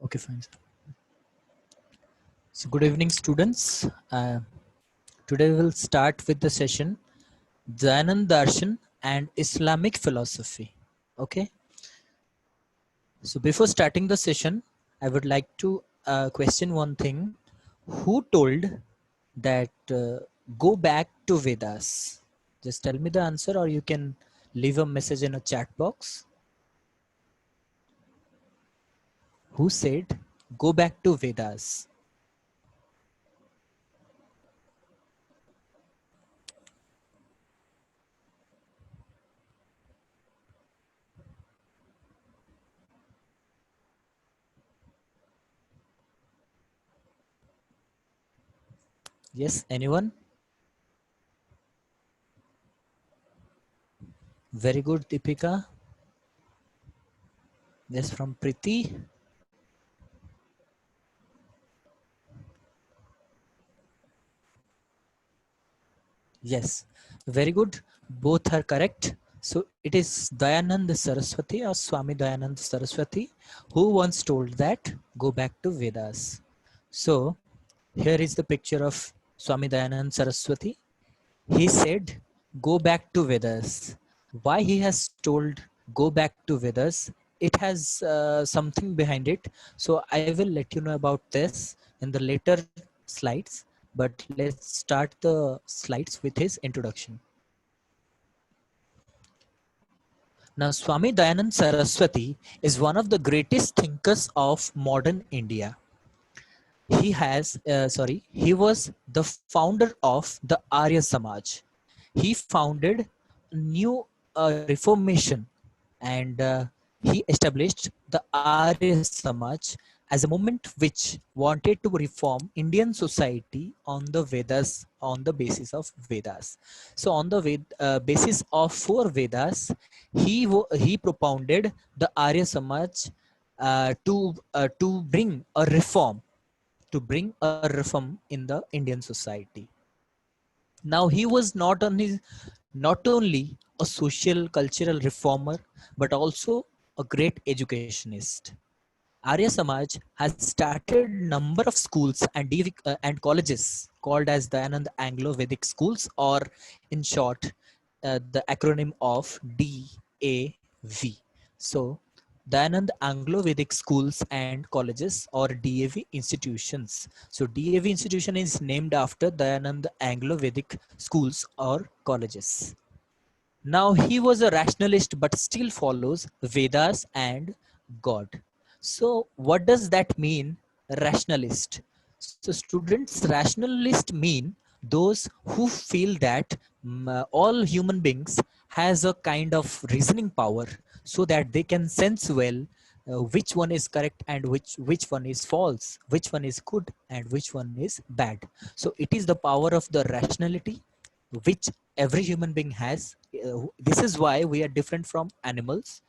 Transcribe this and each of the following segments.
Okay, fine, sir. So good evening, students. Today we will start with the session Jainan Darshan and Islamic philosophy. Okay. So before starting the session, I would like to question one thing. Who told that go back to Vedas? Just tell me the answer, or you can leave a message in a chat box. Who said go back to Vedas? Yes, anyone? Very good, Deepika. Yes, from Priti. Yes, very good. Both are correct. So it is Dayanand Saraswati or Swami Dayanand Saraswati who once told that go back to Vedas. So here is the picture of Swami Dayanand Saraswati. He said, go back to Vedas. Why he has told go back to Vedas? It has something behind it. So I will let you know about this in the later slides. But let's start the slides with his introduction. Now, Swami Dayanand Saraswati is one of the greatest thinkers of modern India. He was the founder of the Arya Samaj. He founded new reformation and he established the Arya Samaj as a movement which wanted to reform Indian society on the Vedas, on the basis of Vedas. So on the basis of four Vedas, he propounded the Arya Samaj to bring a reform, in the Indian society. Now he was not only a social cultural reformer but also a great educationist. Arya Samaj has started number of schools and colleges called as Dayanand Anglo-Vedic schools, or in short, the acronym of DAV. So Dayanand Anglo-Vedic schools and colleges, or DAV institutions. So DAV institution is named after Dayanand Anglo-Vedic schools or colleges. Now he was a rationalist but still follows Vedas and God. So what does that mean, rationalist? So students, rationalist mean those who feel that all human beings has a kind of reasoning power so that they can sense well which one is correct and which one is false, which one is good and which one is bad. So it is the power of the rationality which every human being has. This is why we are different from animals.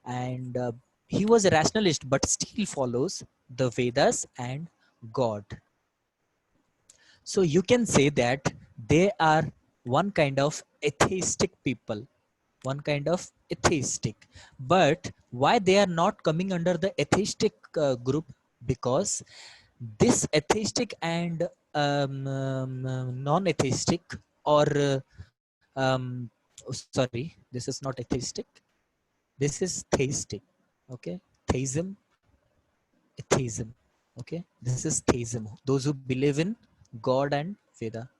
And he was a rationalist but still follows the Vedas and God. So you can say that they are one kind of atheistic people, one kind of atheistic. But why they are not coming under the atheistic group? Because this atheistic and non-atheistic, or sorry, this is not atheistic, this is theistic. Okay, theism, atheism. Okay, this is theism, those who believe in God and Veda,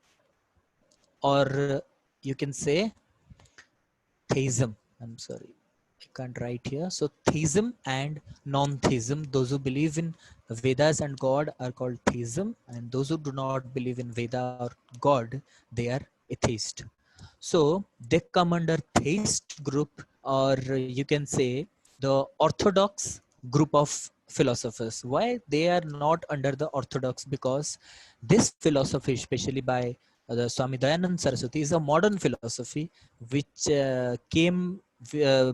or you can say theism. I'm sorry, I can't write here. So theism and non-theism, those who believe in Vedas and God are called theism, and those who do not believe in Veda or God, they are atheist. So they come under theist group, or you can say the orthodox group of philosophers. Why they are not under the orthodox? Because this philosophy, especially by the Swami Dayanand Saraswati, is a modern philosophy which came uh,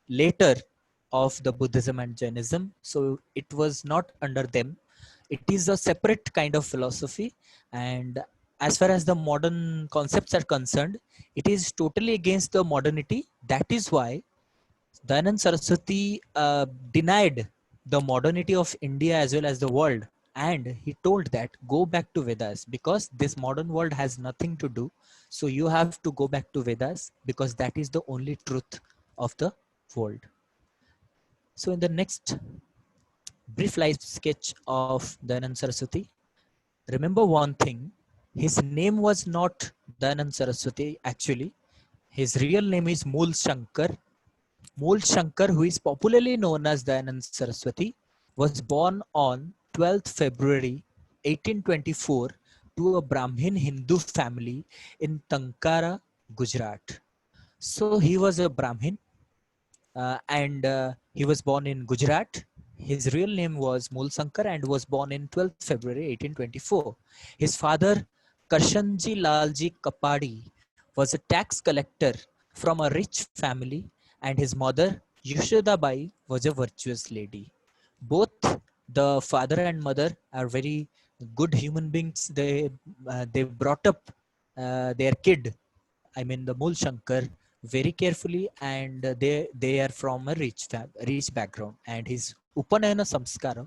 later of the Buddhism and Jainism. So it was not under them. It is a separate kind of philosophy. And as far as the modern concepts are concerned, it is totally against the modernity. That is why Dayanand Saraswati denied the modernity of India as well as the world. And he told that go back to Vedas because this modern world has nothing to do. So you have to go back to Vedas because that is the only truth of the world. So in the next brief life sketch of Dayanand Saraswati, remember one thing, his name was not Dayanand Saraswati actually. His real name is Mool Shankar. Mool Shankar, who is popularly known as Dayanand Saraswati, was born on 12th February 1824 to a Brahmin Hindu family in Tankara, Gujarat. So he was a Brahmin and he was born in Gujarat. His real name was Mool Shankar and was born in 12th February 1824. His father, Karshanji Lalji Kapadi, was a tax collector from a rich family, and his mother, Yashodabai, was a virtuous lady. Both the father and mother are very good human beings. They brought up their kid, I mean the Mool Shankar, very carefully, and they are from a rich background, and his Upanayana Samskara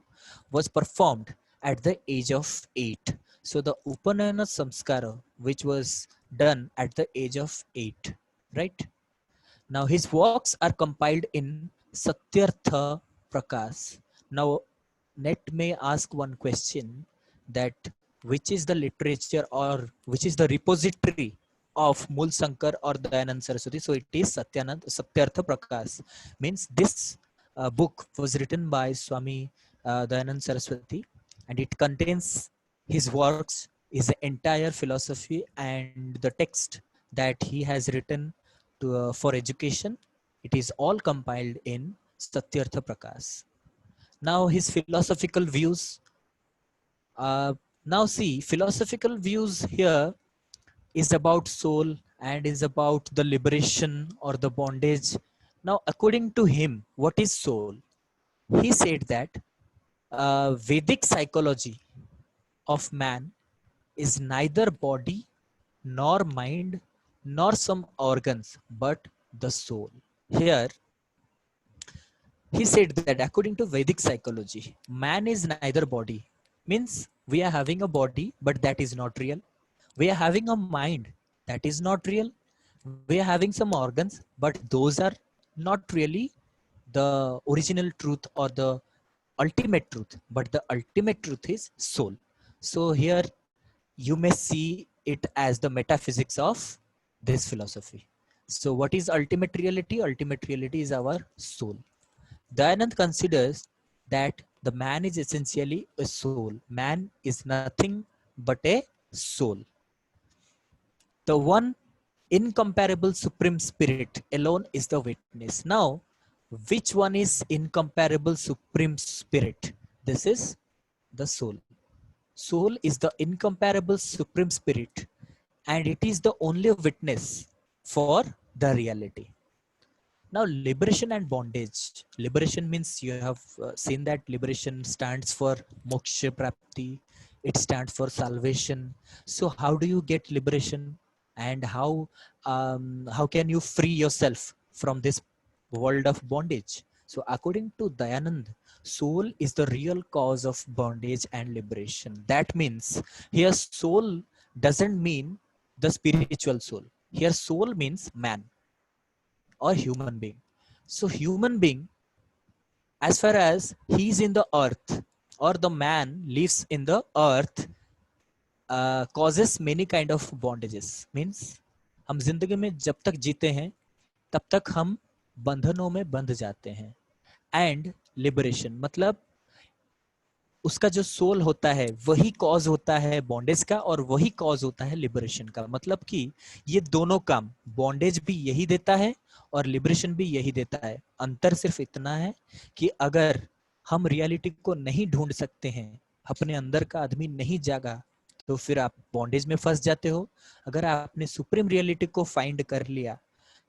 was performed at the age of 8. So the Upanayana Samskara, which was done at the age of 8, right? Now his works are compiled in Satyartha Prakash. Now let me ask one question, that which is the literature or which is the repository of Mool Shankar or Dayanand Saraswati? So it is Satyartha Prakash. Means this book was written by Swami Dayanand Saraswati, and it contains his works, his entire philosophy, and the text that he has written for education. It is all compiled in Satyartha Prakash. Now his philosophical views. Uh, Now see, philosophical views here is about soul and is about the liberation or the bondage. Now, according to him, what is soul? He said that Vedic psychology of man is neither body nor mind nor some organs, but the soul. Here, he said that according to Vedic psychology, man is neither body, means we are having a body, but that is not real. We are having a mind, that is not real. We are having some organs, but those are not really the original truth or the ultimate truth, but the ultimate truth is soul. So here you may see it as the metaphysics of this philosophy. So what is ultimate reality? Ultimate reality is our soul. Dayanand considers that the man is essentially a soul. Man is nothing but a soul. The one incomparable supreme spirit alone is the witness. Now, which one is incomparable supreme spirit? This is the soul. Soul is the incomparable supreme spirit, and it is the only witness for the reality. Now, liberation and bondage. Liberation means you have seen that liberation stands for moksha prapti. It stands for salvation. So, how do you get liberation, and how can you free yourself from this world of bondage? So, according to Dayanand, soul is the real cause of bondage and liberation. That means here soul doesn't mean the spiritual soul. Here soul means man or human being. So human being, as far as he is in the earth or the man lives in the earth, causes many kind of bondages. Means हम जिंदगी में जब तक जीते हैं तब तक हम बंधनों में बंध जाते हैं. एंड लिबरेशन मतलब उसका जो सोल होता है वही कॉज होता है बॉन्डेज का और वही कॉज होता है लिबरेशन का. मतलब कि ये दोनों काम, बॉन्डेज भी यही देता है और लिबरेशन भी यही देता है. अंतर सिर्फ इतना है कि अगर हम रियलिटी को नहीं ढूंढ सकते हैं, अपने अंदर का आदमी नहीं जागा, तो फिर आप बॉन्डेज में फंस जाते हो. अगर आपने सुप्रीम रियलिटी को फाइंड कर लिया,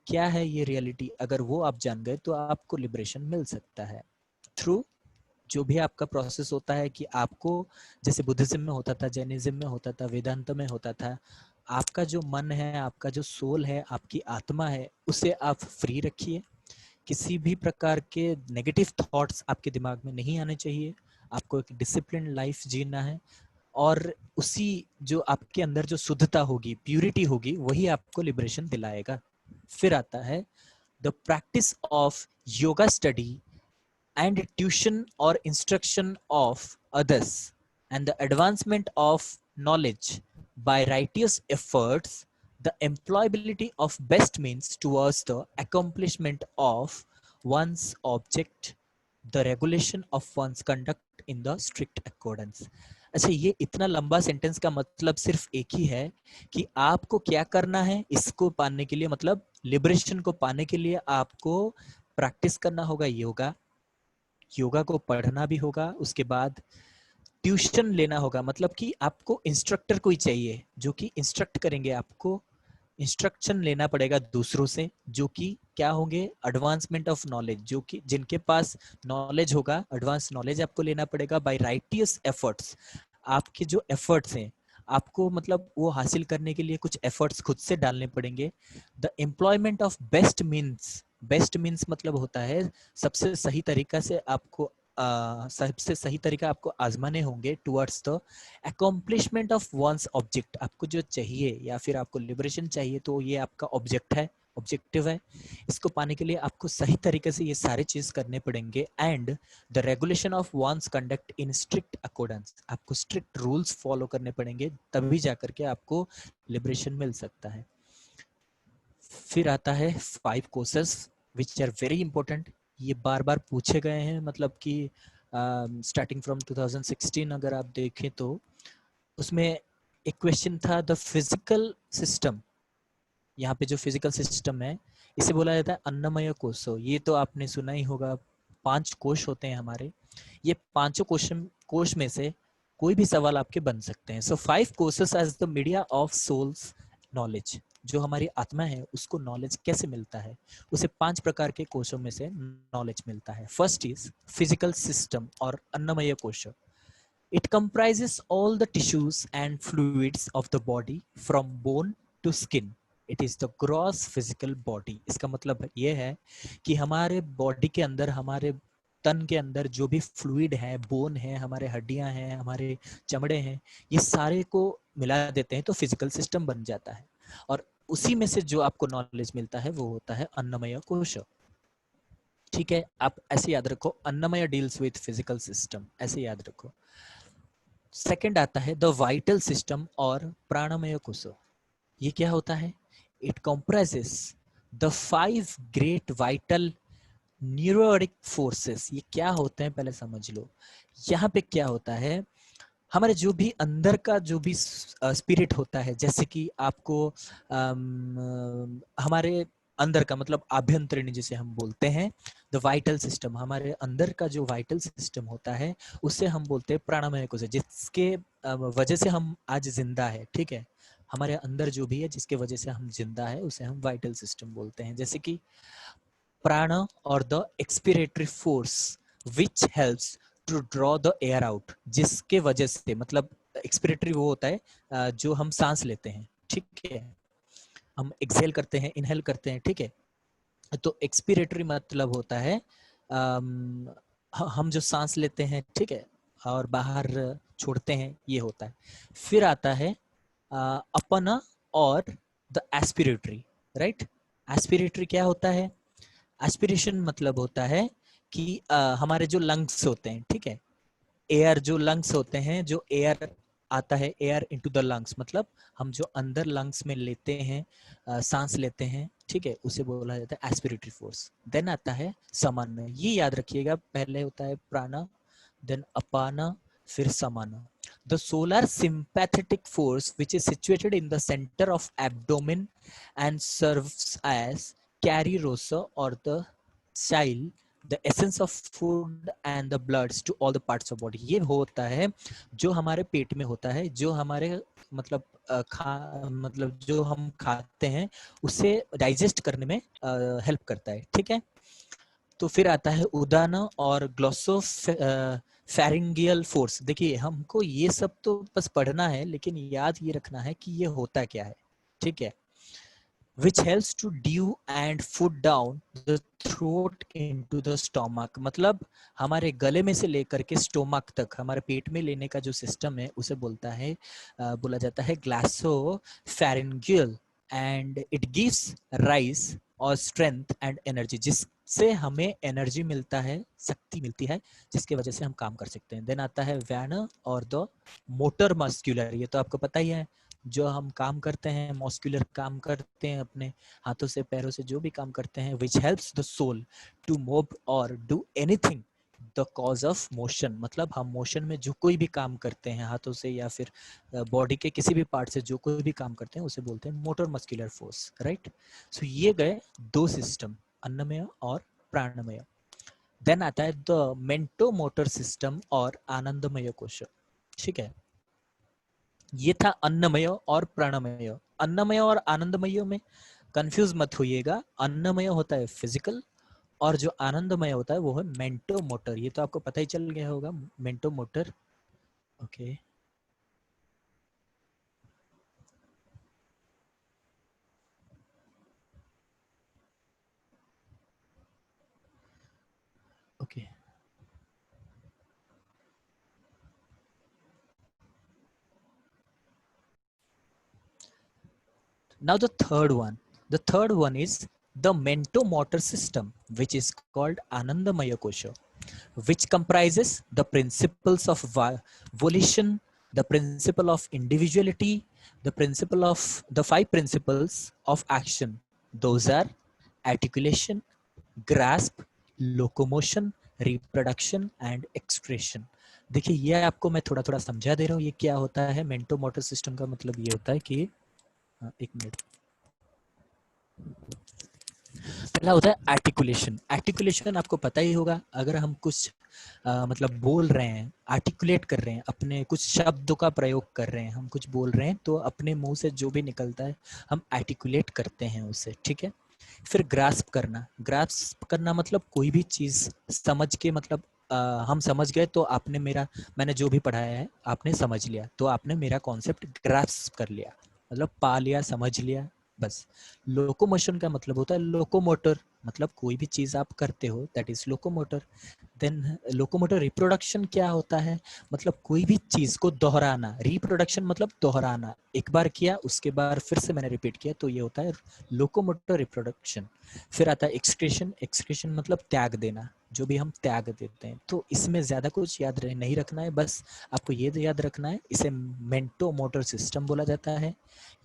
क्या है ये रियलिटी, अगर वो आप जान गए तो आपको लिबरेशन मिल सकता है थ्रू जो भी आपका प्रोसेस होता है. कि आपको जैसे बुद्धिज्म में होता था, जैनिज्म में होता था, वेदांत में होता था, आपका जो मन है, आपका जो सोल है, आपकी आत्मा है, उसे आप फ्री रखिए. किसी भी प्रकार के नेगेटिव थॉट्स आपके दिमाग में नहीं आने चाहिए। आपको एक डिसिप्लिन लाइफ जीना है, और उसी जो आपके अंदर जो शुद्धता होगी, प्यूरिटी होगी, वही आपको लिबरेशन दिलाएगा। फिर आता है the practice of yoga study and tuition or instruction of others, and the advancement of knowledge by righteous efforts, the employability of best means towards the accomplishment of one's object, the regulation of one's conduct in the strict accordance. अच्छा, ये इतना लंबा sentence का मतलब सिर्फ एक ही है कि आपको क्या करना है इसको पाने के लिए, मतलब लिबरेशन को पाने के लिए आपको प्रैक्टिस करना होगा योगा, योगा को पढ़ना भी होगा, उसके बाद ट्यूशन लेना होगा, मतलब कि आपको इंस्ट्रक्टर कोई चाहिए जो कि इंस्ट्रक्ट करेंगे आपको, इंस्ट्रक्शन लेना पड़ेगा दूसरों से, जो कि क्या होंगे, एडवांसमेंट ऑफ नॉलेज, जो कि जिनके पास नॉलेज होगा, एडवांस नॉलेज आपको लेना पड़ेगा बाय राइटियस एफर्ट्स। आपके जो एफर्ट्स हैं आपको, मतलब वो हासिल करने के लिए कुछ एफर्ट्स खुद से डालने पड़ेंगे। The employment of best means, best means मतलब होता है सबसे सही तरीका से आपको सबसे सही तरीका आपको आजमाने होंगे towards the accomplishment of one's object. आपको जो चाहिए या फिर आपको लिबरेशन चाहिए तो ये आपका ऑब्जेक्ट है, ऑब्जेक्टिव है। इसको पाने के लिए आपको सही तरीके से ये सारे चीज करने पड़ेंगे। And the regulation of one's conduct in strict accordance, आपको स्ट्रिक्ट रूल्स फॉलो करने पड़ेंगे, तभी जाकर के आपको लिबरेशन मिल सकता है। फिर आता है 5 courses which are very important. ये बार बार पूछे गए हैं, मतलब कि स्टार्टिंग फ्रॉम 2016 अगर आप देखें तो उसमें एक क्वेश्चन था, द फिजिकल सिस्टम। यहाँ पे जो फिजिकल सिस्टम है इसे बोला जाता है अन्नमय कोशो। ये तो आपने सुना ही होगा, 5 कोश होते हैं हमारे। ये पांचों कोश में से कोई भी सवाल आपके बन सकते हैं। So 5 courses as the media of soul's knowledge. जो हमारी आत्मा है उसको नॉलेज कैसे मिलता है, उसे 5 प्रकार के कोशों में से नॉलेज मिलता है। फर्स्ट इज फिजिकल सिस्टम और अन्नमय कोश। It comprises all the tissues and fluids of the body from bone to skin. It is the gross physical body. इसका मतलब ये है कि हमारे बॉडी के अंदर, हमारे तन के अंदर जो भी फ्लूइड है, बोन है, हमारे हड्डियां हैं, हमारे चमड़े हैं, ये सारे को मिला देते हैं तो फिजिकल सिस्टम बन जाता है। और उसी में से जो आपको नॉलेज मिलता है वो होता है अन्नमय कोश। ठीक है, आप ऐसे याद रखो, अन्नमय डील्स विथ फिजिकल सिस्टम, ऐसे याद रखो। सेकंड आता है द वाइटल सिस्टम और प्राणमय कोश। ये क्या होता है? It comprises the 5 great vital neurotic forces. ये क्या होते हैं पहले समझ लो। यहाँ पे क्या होता है, हमारे जो भी अंदर का जो भी स्पिरिट होता है, जैसे कि आपको हमारे अंदर का मतलब आभ्यंतरीण जिसे हम बोलते हैं, द वाइटल सिस्टम, हमारे अंदर का जो वाइटल सिस्टम होता है उसे हम बोलते हैं प्राणमय कोश, जिसके वजह से हम आज जिंदा है। ठीक है, हमारे अंदर जो भी है जिसके वजह से हम जिंदा है उसे हम वाइटल सिस्टम बोलते हैं। जैसे कि प्राण और the expiratory force which helps to draw the air out, जिसके वजह से, मतलब एक्सपिरेटरी वो होता है जो हम सांस लेते हैं। ठीक है, हम एक्सेल करते हैं, इनहेल करते हैं। ठीक है, तो एक्सपिरेटरी मतलब होता है हम जो सांस लेते हैं, ठीक है, और बाहर छोड़ते हैं, ये होता है। फिर आता है अपना और द एस्पिरेटरी, राइट। एस्पिरेटरी क्या होता है? एस्पिरेशन मतलब होता है कि हमारे जो लंग्स होते हैं, ठीक है, एयर जो लंग्स होते हैं, जो एयर आता है, एयर इनटू द लंग्स, मतलब हम जो अंदर लंग्स में लेते हैं, सांस लेते हैं, ठीक है, उसे बोला जाता है एस्पिरेटरी फोर्स। देन आता है समाना। ये याद रखिएगा, पहले होता है प्राणा, देन अपाना, फिर समाना। The solar sympathetic force, which is situated in the center of abdomen and serves as carry rosa or the chyle, the essence of food and the bloods to all the parts of body। ये होता है जो हमारे पेट में होता है, जो हमारे मतलब मतलब जो हम खाते हैं उसे डाइजेस्ट करने में हेल्प करता है। ठीक है, तो फिर आता है उदाना और ग्लोसो फेरिंगियल फोर्स। देखिए, हमको ये सब तो बस पढ़ना है, लेकिन याद ये रखना है कि ये होता क्या है। ठीक है, which helps to dew and food down the throat into the stomach. मतलब हमारे गले में से लेकर के स्टोमक तक हमारे पेट में लेने का जो सिस्टम है उसे बोला जाता है ग्लासोफैरिंजियल, एंड इट गिव्स राइज और स्ट्रेंथ एंड एनर्जी, जिससे हमें एनर्जी मिलता है, शक्ति मिलती है, जिसकी वजह से हम काम कर सकते हैं। देन आता है वैनर और द मोटर मस्क्यूलर, ये तो आपको पता ही है, जो हम काम करते हैं, मस्कुलर काम करते हैं, अपने हाथों से पैरों से जो भी काम करते हैं, which helps the soul to move और do anything the cause of motion. मतलब हम मोशन में जो कोई भी काम करते हैं हाथों से या फिर बॉडी के किसी भी पार्ट से जो कोई भी काम करते हैं उसे बोलते हैं मोटर मस्कुलर फोर्स, राइट। सो ये गए दो सिस्टम, अन्नमय और प्राणमय। देन आता है द मेंटो मोटर सिस्टम और आनंदमय कोश, ठीक है। ये था अन्नमय और प्राणमय। अन्नमय और आनंदमय में कंफ्यूज मत होइएगा, अन्नमय होता है फिजिकल और जो आनंदमय होता है वो है मेंटो मोटर। ये तो आपको पता ही चल गया होगा, मेंटो motor. Okay okay. Now the third one is the mentomotor system, which is called Anandamaya Kosha, which comprises the principles of volition, the principle of individuality, the five principles of action. Those are articulation, grasp, locomotion, reproduction and excretion. देखिए ये आपको मैं थोड़ा थोड़ा समझा दे रहा हूँ ये क्या होता है। मेंटो मोटर सिस्टम का मतलब ये होता है कि एक मिनट, पहला होता है आर्टिकुलेशन। आर्टिकुलेशन आपको पता ही होगा, अगर हम कुछ मतलब बोल रहे हैं, आर्टिकुलेट कर रहे हैं, अपने कुछ शब्दों का प्रयोग कर रहे हैं, हम कुछ बोल रहे हैं तो अपने मुंह से जो भी निकलता है हम आर्टिकुलेट करते हैं उसे, ठीक है। फिर ग्रास्प करना, ग्रास्प करना मतलब कोई भी चीज समझ के, मतलब हम समझ गए तो आपने मेरा, मैंने जो भी पढ़ाया है आपने समझ लिया तो आपने मेरा कॉन्सेप्ट ग्रास्प कर लिया, मतलब पा लिया, समझ लिया, बस। लोकोमोशन का मतलब होता है लोकोमोटर, मतलब कोई भी चीज आप करते हो that is locomotor. Then locomotor reproduction क्या होता है, मतलब कोई भी चीज को दोहराना। रिप्रोडक्शन मतलब दोहराना, एक बार किया उसके बाद फिर से मैंने रिपीट किया तो ये होता है लोकोमोटर रिप्रोडक्शन। फिर आता है एक्सक्रीशन, एक्सक्रीशन मतलब त्याग देना, जो भी हम त्याग देते हैं। तो इसमें ज्यादा कुछ याद नहीं रखना है, बस आपको ये याद रखना है, इसे मेंटो मोटर सिस्टम बोला जाता है।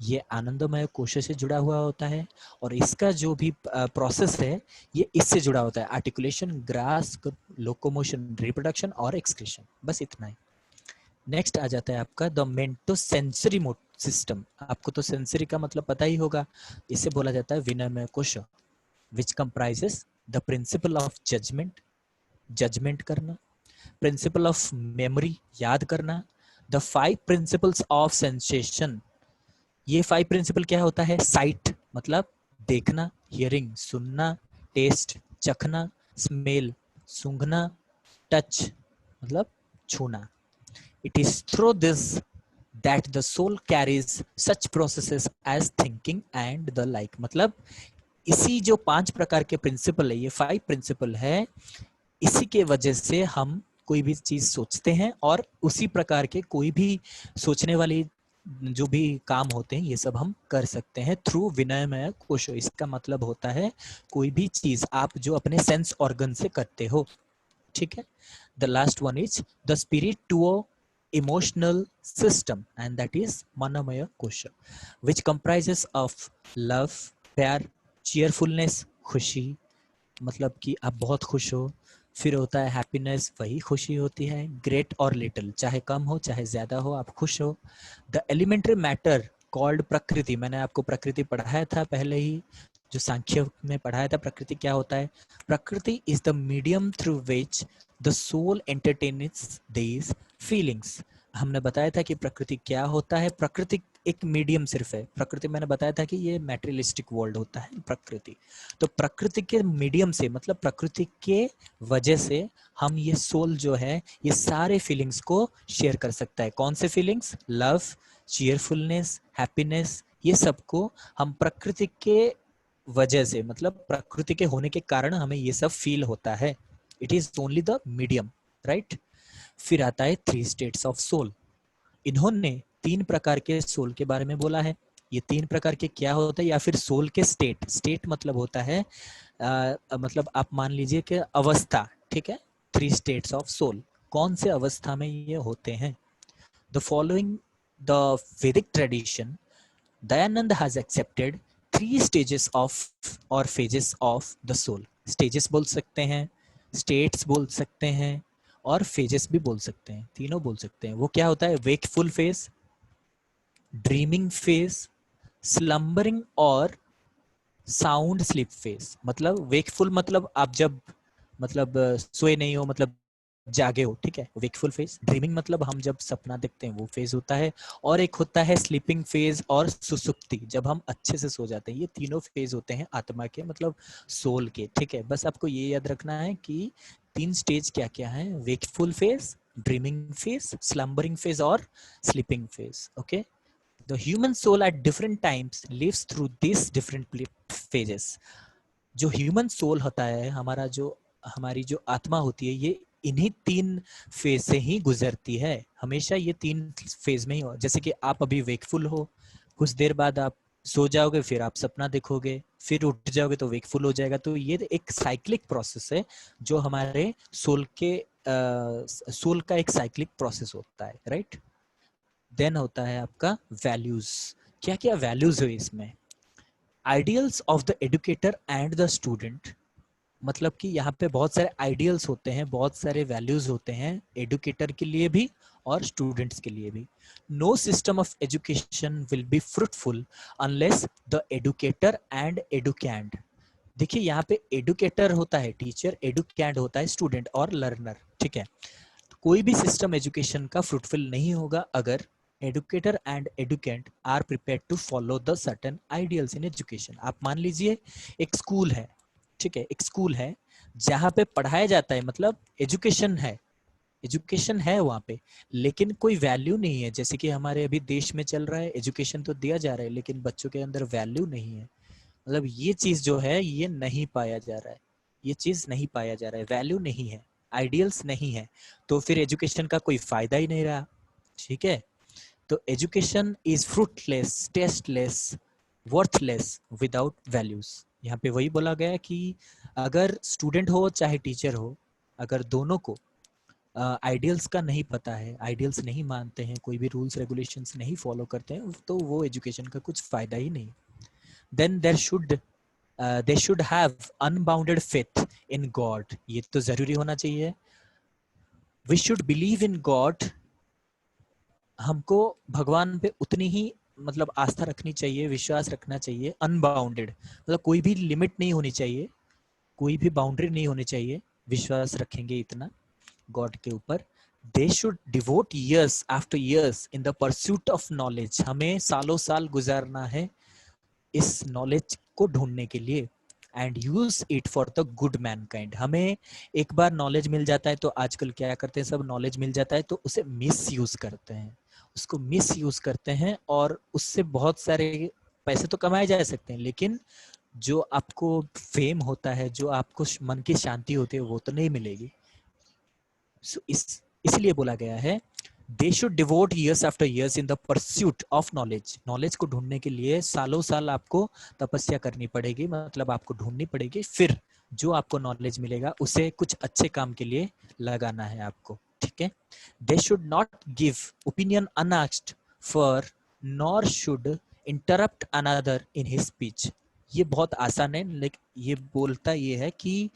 ये आनंदमय कोश से जुड़ा हुआ होता है और इसका जो भी प्रोसेस है ये इससे जुड़ा होता है, आर्टिकुलेशन, ग्रास्प, लोकोमोशन, रिप्रोडक्शन और एक्सक्रीशन, बस इतना ही। नेक्स्ट आ जाता है आपका द मेंटो सेंसरी सिस्टम। आपको तो सेंसरी का मतलब पता ही होगा, इसे बोला जाता है विनयमय कोश, which comprises the principle of judgment, judgment करना, प्रिंसिपल ऑफ मेमोरी, याद करना, the five principles of sensation. ये फाइव प्रिंसिपल क्या होता है, साइट मतलब देखना, हियरिंग सुनना, टेस्ट चखना, स्मेल सूंघना, टच मतलब छूना। It is through this that the soul carries such processes as thinking and the like. मतलब इसी जो पांच प्रकार के प्रिंसिपल है, ये फाइव प्रिंसिपल है, इसी के वजह से हम कोई भी चीज सोचते हैं और उसी प्रकार के कोई भी सोचने वाली जो भी काम होते हैं ये सब हम कर सकते हैं थ्रू विनयमय कोश। इसका मतलब होता है कोई भी चीज आप जो अपने सेंस ऑर्गन से करते हो, ठीक है। The last one is the spirit to emotional system and that is मनोमय कोश, विच कंप्राइजेस ऑफ लव, प्यार, चीयरफुलनेस, खुशी, मतलब कि आप बहुत खुश हो। फिर होता है हैप्पीनेस, वही खुशी होती है। ग्रेट और लिटिल, चाहे कम हो चाहे ज्यादा हो आप खुश हो। द एलिमेंट्री मैटर कॉल्ड प्रकृति, मैंने आपको प्रकृति पढ़ाया था पहले ही, जो सांख्य में पढ़ाया था। प्रकृति क्या होता है, प्रकृति is the medium through which the soul entertains these feelings. हमने बताया था कि प्रकृति क्या होता है, प्रकृति एक मीडियम सिर्फ है। प्रकृति मैंने बताया था कि ये मैटेरियलिस्टिक वर्ल्ड होता है प्रकृति, तो प्रकृति के मीडियम से मतलब प्रकृति के वजह से हम ये सोल जो है ये सारे फीलिंग्स को शेयर कर सकता है। कौन से फीलिंग्स, लव, चीयरफुलनेस, हैप्पीनेस, ये सबको हम प्रकृति के वजह से, मतलब प्रकृति के होने के कारण हमें ये सब फील होता है. It is only the medium, right. फिर आता है 3 स्टेट्स ऑफ सोल. इन्होंने 3 प्रकार के सोल के बारे में बोला है. ये 3 प्रकार के क्या होता है, या फिर सोल के स्टेट. स्टेट मतलब होता है मतलब आप मान लीजिए कि अवस्था, ठीक है. 3 स्टेट्स ऑफ सोल, कौन से अवस्था में ये होते हैं. द फॉलोइंग द वैदिक tradition, Dayanand has accepted 3 stages of or phases of the soul. stages बोल सकते हैं, states बोल सकते हैं, और phases भी बोल सकते हैं. तीनों बोल सकते हैं. वो क्या होता है, wakeful phase, dreaming phase, slumbering और साउंड स्लीप फेज. मतलब वेकफुल मतलब आप जब मतलब सोए नहीं हो, मतलब जागे हो, ठीक है, वेकफुल फेज. ड्रीमिंग मतलब हम जब सपना देखते हैं वो फेज होता है. और एक होता है स्लीपिंग फेज और सुसुप्ति, जब हम अच्छे से सो जाते हैं. ये तीनों फेज होते हैं आत्मा के, मतलब सोल के, ठीक है. बस आपको ये याद रखना है कि 3 स्टेज क्या क्या है, wakeful phase, dreaming phase, slumbering phase और sleeping phase. Okay. The human soul at different times lives through these different phases. जो ह्यूमन सोल होता है, हमारा जो हमारी जो आत्मा होती है, ये इन्हीं 3 फेज से ही गुजरती है. हमेशा ये 3 फेज में ही हो. जैसे कि आप अभी वेकफुल हो, कुछ देर बाद आप सो जाओगे, फिर आप सपना देखोगे, फिर उठ जाओगे तो वेकफुल हो जाएगा. तो ये एक साइक्लिक प्रोसेस है जो हमारे सोल के सोल का एक साइक्लिक प्रोसेस होता है, राइट. देन होता है आपका वैल्यूज. क्या क्या वैल्यूज है इसमें. Ideals of the educator and the student. मतलब कि यहाँ पे बहुत सारे आइडियल्स होते हैं, बहुत सारे वैल्यूज होते हैं, एडुकेटर के लिए भी और स्टूडेंट्स के लिए भी. No system of education will be fruitful unless the educator and educand. देखिए यहाँ पे एडुकेटर होता है टीचर, एडुकैंड होता है स्टूडेंट और लर्नर, ठीक है. कोई भी सिस्टम एजुकेशन का फ्रूटफुल नहीं होगा अगर educator and educand are prepared to follow the certain ideals in education. आप मान लीजिए एक स्कूल है, ठीक है, एक स्कूल है जहाँ पे पढ़ाया जाता है, मतलब एजुकेशन है, एजुकेशन है वहाँ पे, लेकिन कोई वैल्यू नहीं है. जैसे कि हमारे अभी देश में चल रहा है, एजुकेशन तो दिया जा रहा है लेकिन बच्चों के अंदर वैल्यू नहीं है. मतलब ये चीज जो है ये नहीं पाया जा रहा है, ये चीज नहीं पाया जा रहा है, वैल्यू नहीं है, आइडियल्स नहीं है. तो फिर एजुकेशन का कोई फायदा ही नहीं रहा, ठीक है. तो education is fruitless, tasteless, worthless without values. यहाँ पे वही बोला गया कि अगर स्टूडेंट हो चाहे टीचर हो, अगर दोनों को आइडियल्स का नहीं पता है, आइडियल्स नहीं मानते हैं, कोई भी रूल्स रेगुलेशंस नहीं फॉलो करते हैं, तो वो एजुकेशन का कुछ फायदा ही नहीं. Then there should they should have unbounded faith in God. ये तो जरूरी होना चाहिए. We should believe in God. हमको भगवान पे उतनी ही मतलब आस्था रखनी चाहिए, विश्वास रखना चाहिए. अनबाउंडेड मतलब कोई भी लिमिट नहीं होनी चाहिए, कोई भी बाउंड्री नहीं होनी चाहिए. विश्वास रखेंगे इतना गॉड के ऊपर. They should devote years after years in the pursuit of knowledge. हमें सालों साल गुजारना है इस नॉलेज को ढूंढने के लिए. And use it for the good Mankind. हमें एक बार नॉलेज मिल जाता है तो आजकल क्या करते हैं, सब नॉलेज मिल जाता है तो उसे मिस यूज करते हैं, उसको मिस यूज करते हैं, और उससे बहुत सारे पैसे तो कमाए जा सकते हैं, लेकिन जो आपको फेम होता है, जो आपको मन की शांति होती है, वो तो नहीं मिलेगी. So, इसलिए बोला गया है they should devote years after years in the pursuit of knowledge. Knowledge को ढूंढने के लिए सालों साल आपको तपस्या करनी पड़ेगी, मतलब आपको ढूंढनी पड़ेगी. फिर जो आपको नॉलेज मिलेगा उसे कुछ अच्छे काम के लिए लगाना है आपको, ठीक है. They should not give opinion unasked for nor should interrupt another in his speech. ये बहुत आसान है, लेकिन ये बोलता ये है कि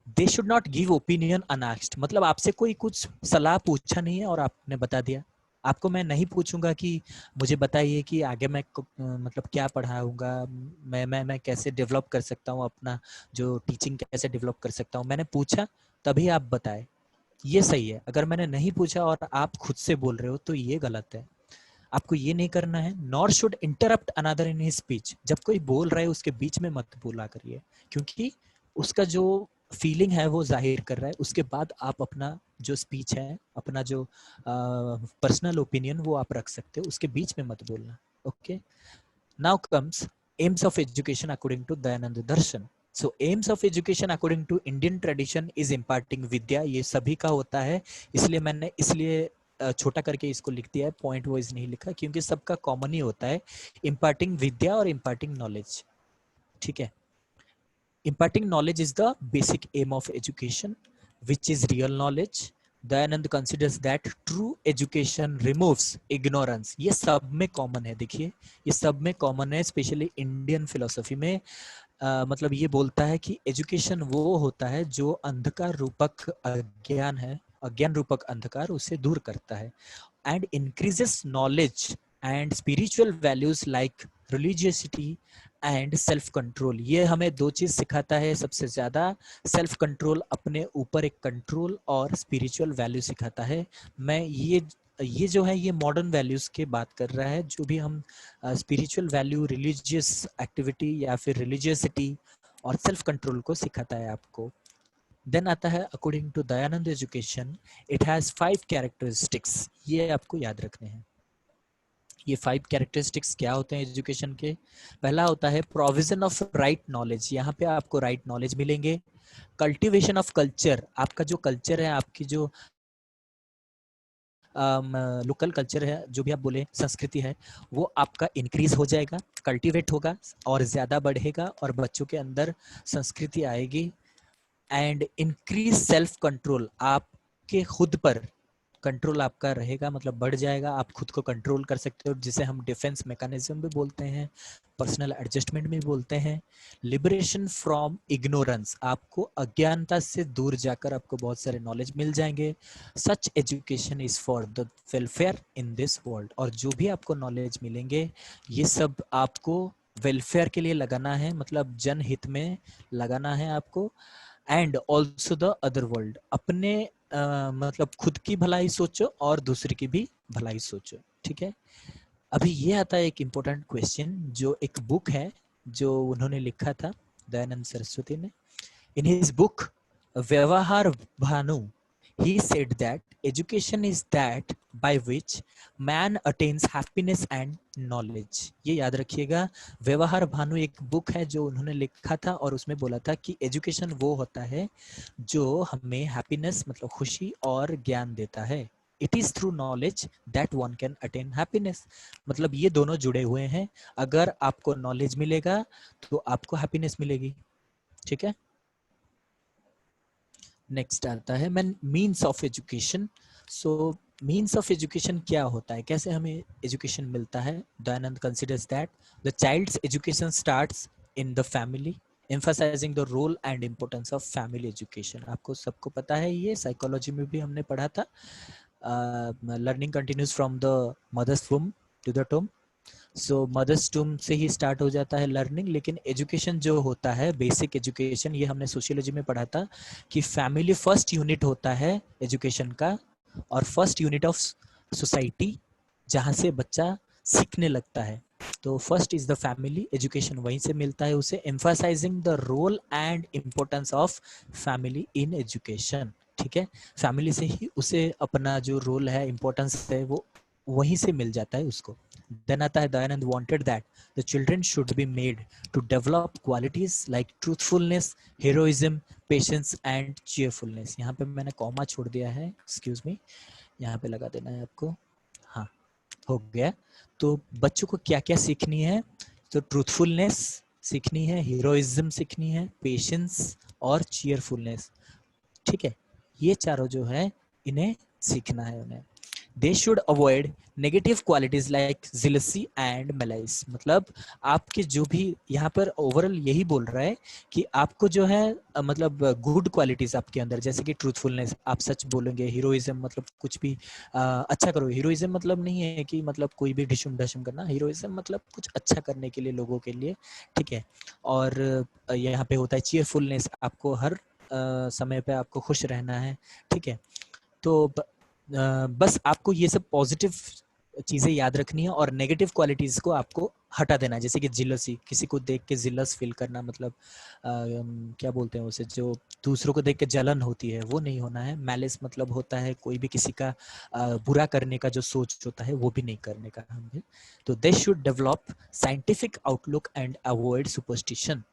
they should not give opinion unasked. मतलब आपसे कोई कुछ सलाह पूछा नहीं है और आपने बता दिया. आपको मैं नहीं पूछूंगा कि मुझे बताइए कि आगे मैं मतलब क्या पढ़ाऊंगा, मैं कैसे डेवलप कर सकता हूँ अपना जो टीचिंग, कैसे डेवलप कर सकता हूँ. मैंने पूछा तभी आप बताए, ये सही है. अगर मैंने नहीं पूछा और आप खुद से बोल रहे हो तो ये गलत है. आपको ये नहीं करना है. Nor should interrupt another in his speech. जब कोई बोल रहा है उसके बीच में मत बोला करिए, क्योंकि उसका जो फीलिंग है वो जाहिर कर रहा है. उसके बाद आप अपना जो स्पीच है, अपना जो पर्सनल ओपिनियन वो आप रख सकते हो, उसके बीच में मत बोलना. Okay. Now comes aims of education according to Dayananda Darshan. So aims of education according to Indian tradition is imparting vidya. ये सभी का होता है, इसलिए मैंने छोटा करके इसको लिख दिया है, पॉइंट वाइज नहीं लिखा, क्योंकि सबका कॉमन ही होता है, imparting vidya और imparting knowledge. ठीक है. Imparting knowledge is the basic aim of education, which is real knowledge. Dayanand considers that true education removes ignorance. ये सब में कॉमन है, देखिए ये सब में कॉमन है, स्पेशली इंडियन फिलोसफी में मतलब ये बोलता है कि एजुकेशन वो होता है जो अंधकार रूपक अज्ञान है, अज्ञान रूपक अंधकार उसे दूर करता है, and increases knowledge and spiritual values like religiosity and self control. ये हमें दो चीज सिखाता है सबसे ज्यादा, सेल्फ कंट्रोल, अपने ऊपर एक कंट्रोल, और स्पिरिचुअल वैल्यू सिखाता है. मैं ये जो है ये मॉडर्न वैल्यूज की बात कर रहा है, जो भी हम स्पिरिचुअल वैल्यू, रिलीजियस एक्टिविटी या फिर रिलीजियसिटी और सेल्फ कंट्रोल को सिखाता है आपको. देन आता है according to Dayanand education, it has 5 characteristics. ये आपको याद रखने हैं. ये 5 कैरेक्टरिस्टिक्स क्या होते हैं एजुकेशन के? पहला होता है प्रोविजन ऑफ राइट नॉलेज. यहाँ पे आपको राइट नॉलेज मिलेंगे. कल्टीवेशन ऑफ कल्चर, आपका जो कल्चर है, आपकी जो लोकल कल्चर है, जो भी आप बोले संस्कृति है, वो आपका इंक्रीज हो जाएगा, कल्टीवेट होगा और ज़्यादा बढ़ेगा, और बच्चों के अंदर संस्कृति आएगी. एंड इंक्रीज सेल्फ कंट्रोल, आपके खुद पर कंट्रोल आपका रहेगा, मतलब बढ़ जाएगा, आप खुद को कंट्रोल कर सकते हो, जिसे हम डिफेंस मैकेनिज्म भी बोलते हैं, पर्सनल एडजस्टमेंट भी बोलते हैं. लिबरेशन फ्रॉम इग्नोरेंस, आपको अज्ञानता से दूर जाकर आपको बहुत सारे नॉलेज मिल जाएंगे. Such education is for the welfare in this world, और जो भी आपको नॉलेज मिलेंगे ये सब आपको वेलफेयर के लिए लगाना है, मतलब जनहित में लगाना है आपको. And also the other world, अपने मतलब खुद की भलाई सोचो और दूसरे की भी भलाई सोचो. ठीक है. अभी ये आता है एक इम्पोर्टेंट क्वेश्चन, जो एक बुक है जो उन्होंने लिखा था दयानंद सरस्वती ने. इन हिज बुक व्यवहार Bhanu, he said that education is that by which man attains happiness and knowledge. ये याद रखिएगा. व्यवहार भानु एक बुक है जो उन्होंने लिखा था, और उसमें बोला था कि एजुकेशन वो होता है जो हमें हैप्पीनेस मतलब खुशी और ज्ञान देता है. It is through knowledge that one can attain happiness. मतलब ये दोनों जुड़े हुए हैं. अगर आपको नॉलेज मिलेगा तो आपको हैप्पीनेस मिलेगी. ठीक है. नेक्स्ट आता है means of education. So means of education क्या होता है, कैसे हमें एजुकेशन मिलता है? Dayanand considers that the child's education starts in the family, emphasizing the role and importance of family education. आपको सबको पता है, ये साइकोलॉजी में भी हमने पढ़ा था. Learning continues from the mother's womb to the tomb. So mother's tomb से ही स्टार्ट हो जाता है लर्निंग, लेकिन एजुकेशन जो होता है, बेसिक एजुकेशन, ये हमने सोशियोलॉजी में पढ़ा था कि फैमिली फर्स्ट यूनिट होता है एजुकेशन का, और फर्स्ट यूनिट ऑफ सोसाइटी जहाँ से बच्चा सीखने लगता है. तो first is the family, education वहीं से मिलता है उसे. Emphasizing the role and importance of family in education. ठीक है. फैमिली से ही उसे अपना जो रोल है, इम्पोर्टेंस है, वो वहीं से मिल जाता है उसको. देन आता है Dayanand wanted that the children should be made to develop qualities like truthfulness, heroism, patience and cheerfulness. यहाँ पे मैंने कॉमा छोड़ दिया है, एक्सक्यूज मी, यहाँ पे लगा देना है आपको. हाँ, हो गया. तो बच्चों को क्या क्या सीखनी है? तो ट्रूथफुलनेस सीखनी है, हीरोइज्म सीखनी है, पेशेंस और चीयरफुलनेस. ठीक है. ये चारों जो है इन्हें सीखना है उन्हें. They should avoid negative qualities like jealousy and malice. मतलब आपके जो भी, यहाँ पर ओवरऑल यही बोल रहा है कि आपको जो है मतलब गुड क्वालिटीज आपके अंदर, जैसे कि ट्रूथफुलनेस, आप सच बोलेंगे. हीरोइज्म मतलब कुछ भी अच्छा करो. हीरोइज्म मतलब नहीं है कि मतलब कोई भी ढिशुम ढशम करना. हीरोइज्म मतलब कुछ अच्छा करने के लिए, लोगों के लिए. ठीक है. और यहाँ पे होता है चीयरफुलनेस, आपको हर समय पे आपको खुश रहना है. ठीक है. तो बस आपको ये सब पॉजिटिव चीजें याद रखनी है और नेगेटिव क्वालिटीज को आपको हटा देना है, जैसे कि जिलसी, किसी को देख के जिलस फील करना, मतलब क्या बोलते हैं उसे, जो दूसरों को देख के जलन होती है, वो नहीं होना है। मैलिस मतलब होता है कोई भी किसी का बुरा करने का जो सोच होता है वो भी नहीं करने का हमें। तो they should develop scientific outlook and avoid superstition.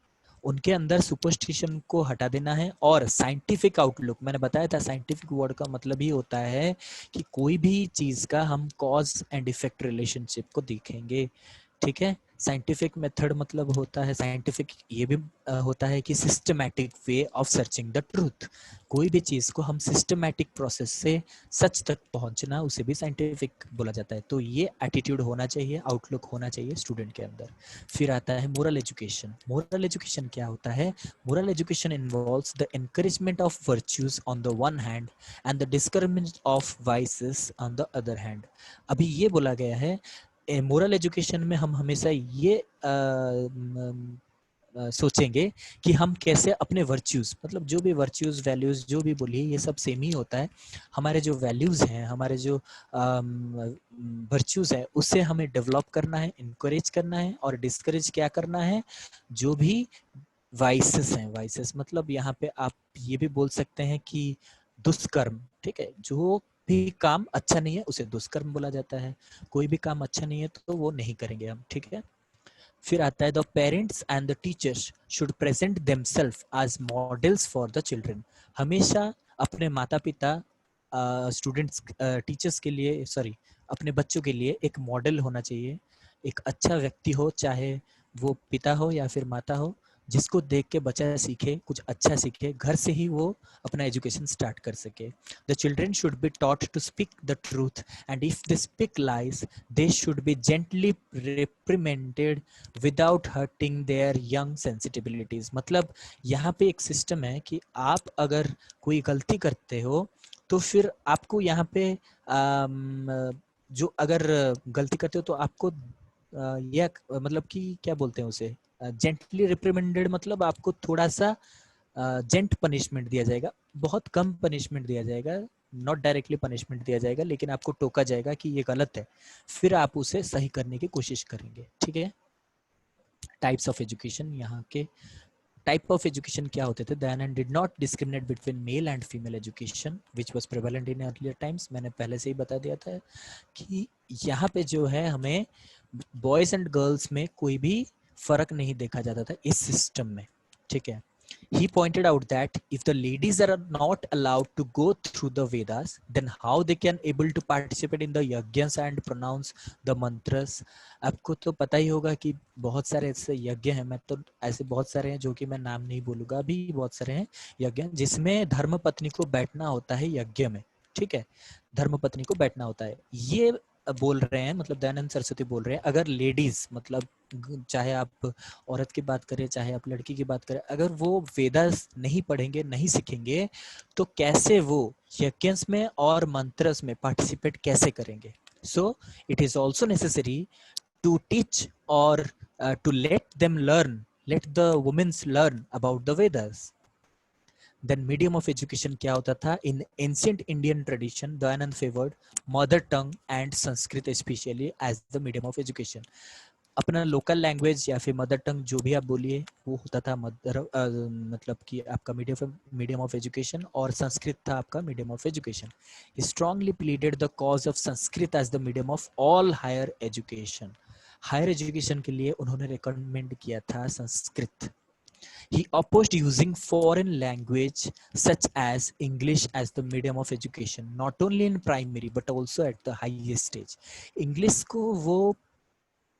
उनके अंदर सुपरस्टिशन को हटा देना है और साइंटिफिक आउटलुक, मैंने बताया था साइंटिफिक वर्ड का मतलब ही होता है कि कोई भी चीज का हम कॉज एंड इफेक्ट रिलेशनशिप को देखेंगे, ठीक है। साइंटिफिक मेथड मतलब होता है, साइंटिफिक ये भी होता है कि systematic way of searching the truth. कोई भी चीज को हम सिस्टमैटिक प्रोसेस से सच तक पहुंचना, उसे भी साइंटिफिक बोला जाता है। तो ये एटीट्यूड होना चाहिए, आउटलुक होना चाहिए स्टूडेंट के अंदर। फिर आता है मोरल एजुकेशन। मोरल एजुकेशन क्या होता है? Moral education involves the encouragement of virtues on the one hand and the discouragement of vices on the other hand. अभी ये बोला गया है मोरल एजुकेशन में हम हमेशा ये सोचेंगे कि हम कैसे अपने वर्च्यूज, मतलब जो भी वर्च्यूज वैल्यूज जो भी बोलिए ये सब सेम ही होता है। हमारे जो वैल्यूज हैं, हमारे जो वर्च्यूज है, उससे हमें डेवलप करना है, इनकरेज करना है, और डिस्करेज क्या करना है, जो भी वाइसेस हैं। वाइसेस मतलब यहाँ पे आप ये भी बोल सकते हैं कि दुष्कर्म, ठीक है। जो भी काम अच्छा नहीं है उसे दुष्कर्म बोला जाता है। कोई भी काम अच्छा नहीं है तो वो नहीं करेंगे हम, ठीक है। फिर आता है the parents and the teachers should present themselves as models for the children. हमेशा अपने माता पिता स्टूडेंट्स टीचर्स के लिए, सॉरी, अपने बच्चों के लिए एक मॉडल होना चाहिए। एक अच्छा व्यक्ति हो, चाहे वो पिता हो या फिर माता हो, जिसको देख के बच्चा सीखे, कुछ अच्छा सीखे, घर से ही वो अपना एजुकेशन स्टार्ट कर सके। The children should be taught to speak the truth and if they speak lies they should be gently reprimanded without hurting their young sensitivities. मतलब यहाँ पे एक सिस्टम है कि आप अगर कोई गलती करते हो तो फिर आपको यहाँ पे जो अगर गलती करते हो तो आपको यह मतलब कि क्या बोलते हैं उसे, जेंटली रिप्रिमेंडेड, मतलब आपको थोड़ा सा जेंट पनिशमेंट दिया जाएगा, बहुत कम पनिशमेंट दिया जाएगा, नॉट डायरेक्टली पनिशमेंट दिया जाएगा, लेकिन आपको टोका जाएगा कि ये गलत है, फिर आप उसे सही करने की कोशिश करेंगे, ठीक है। टाइप्स ऑफ एजुकेशन, यहाँ के टाइप ऑफ एजुकेशन क्या होते थे? Dayanand did not discriminate between male and female education which was prevalent in earlier times. मैंने पहले से ही बता दिया था कि यहाँ पे जो है हमें बॉयज एंड गर्ल्स में कोई भी फर्क नहीं देखा जाता था इस सिस्टम में, ठीक है। He pointed out that if the ladies are not allowed to go through the Vedas, then how they can able to participate in the yajnas and pronounce the mantras. आपको तो पता ही होगा कि बहुत सारे ऐसे यज्ञ हैं, मैं तो ऐसे बहुत सारे हैं जो कि मैं नाम नहीं बोलूंगा, अभी बहुत सारे हैं यज्ञ जिसमें धर्म पत्नी को बैठना होता है यज्ञ में, ठीक है। धर्म पत्नी को बैठना होता है, ये बोल रहे हैं, मतलब दयानंद सरस्वती बोल रहे हैं, अगर लेडीज, मतलब चाहे आप औरत की बात करें चाहे आप लड़की की बात करें, अगर वो वेदास नहीं पढ़ेंगे, नहीं सीखेंगे, तो कैसे वो यज्ञ में और मंत्रस में पार्टिसिपेट कैसे करेंगे। So it is also necessary to teach और to let them learn, let the womens learn about the Vedas. Then medium of education क्या होता था? In ancient Indian tradition Dayananda favoured mother tongue and Sanskrit specially as the medium of education. अपना local language या फिर mother tongue जो भी आप बोलिए वो होता था मदर, मतलब कि आपका मीडियम ऑफ एजुकेशन, और संस्कृत था आपका medium of education. Strongly pleaded the cause of Sanskrit as the medium of all higher education. Higher education के लिए उन्होंने रिकमेंड किया था Sanskrit. He opposed using foreign language such as English as the medium of education, not only in primary but also at the highest stage. English को वो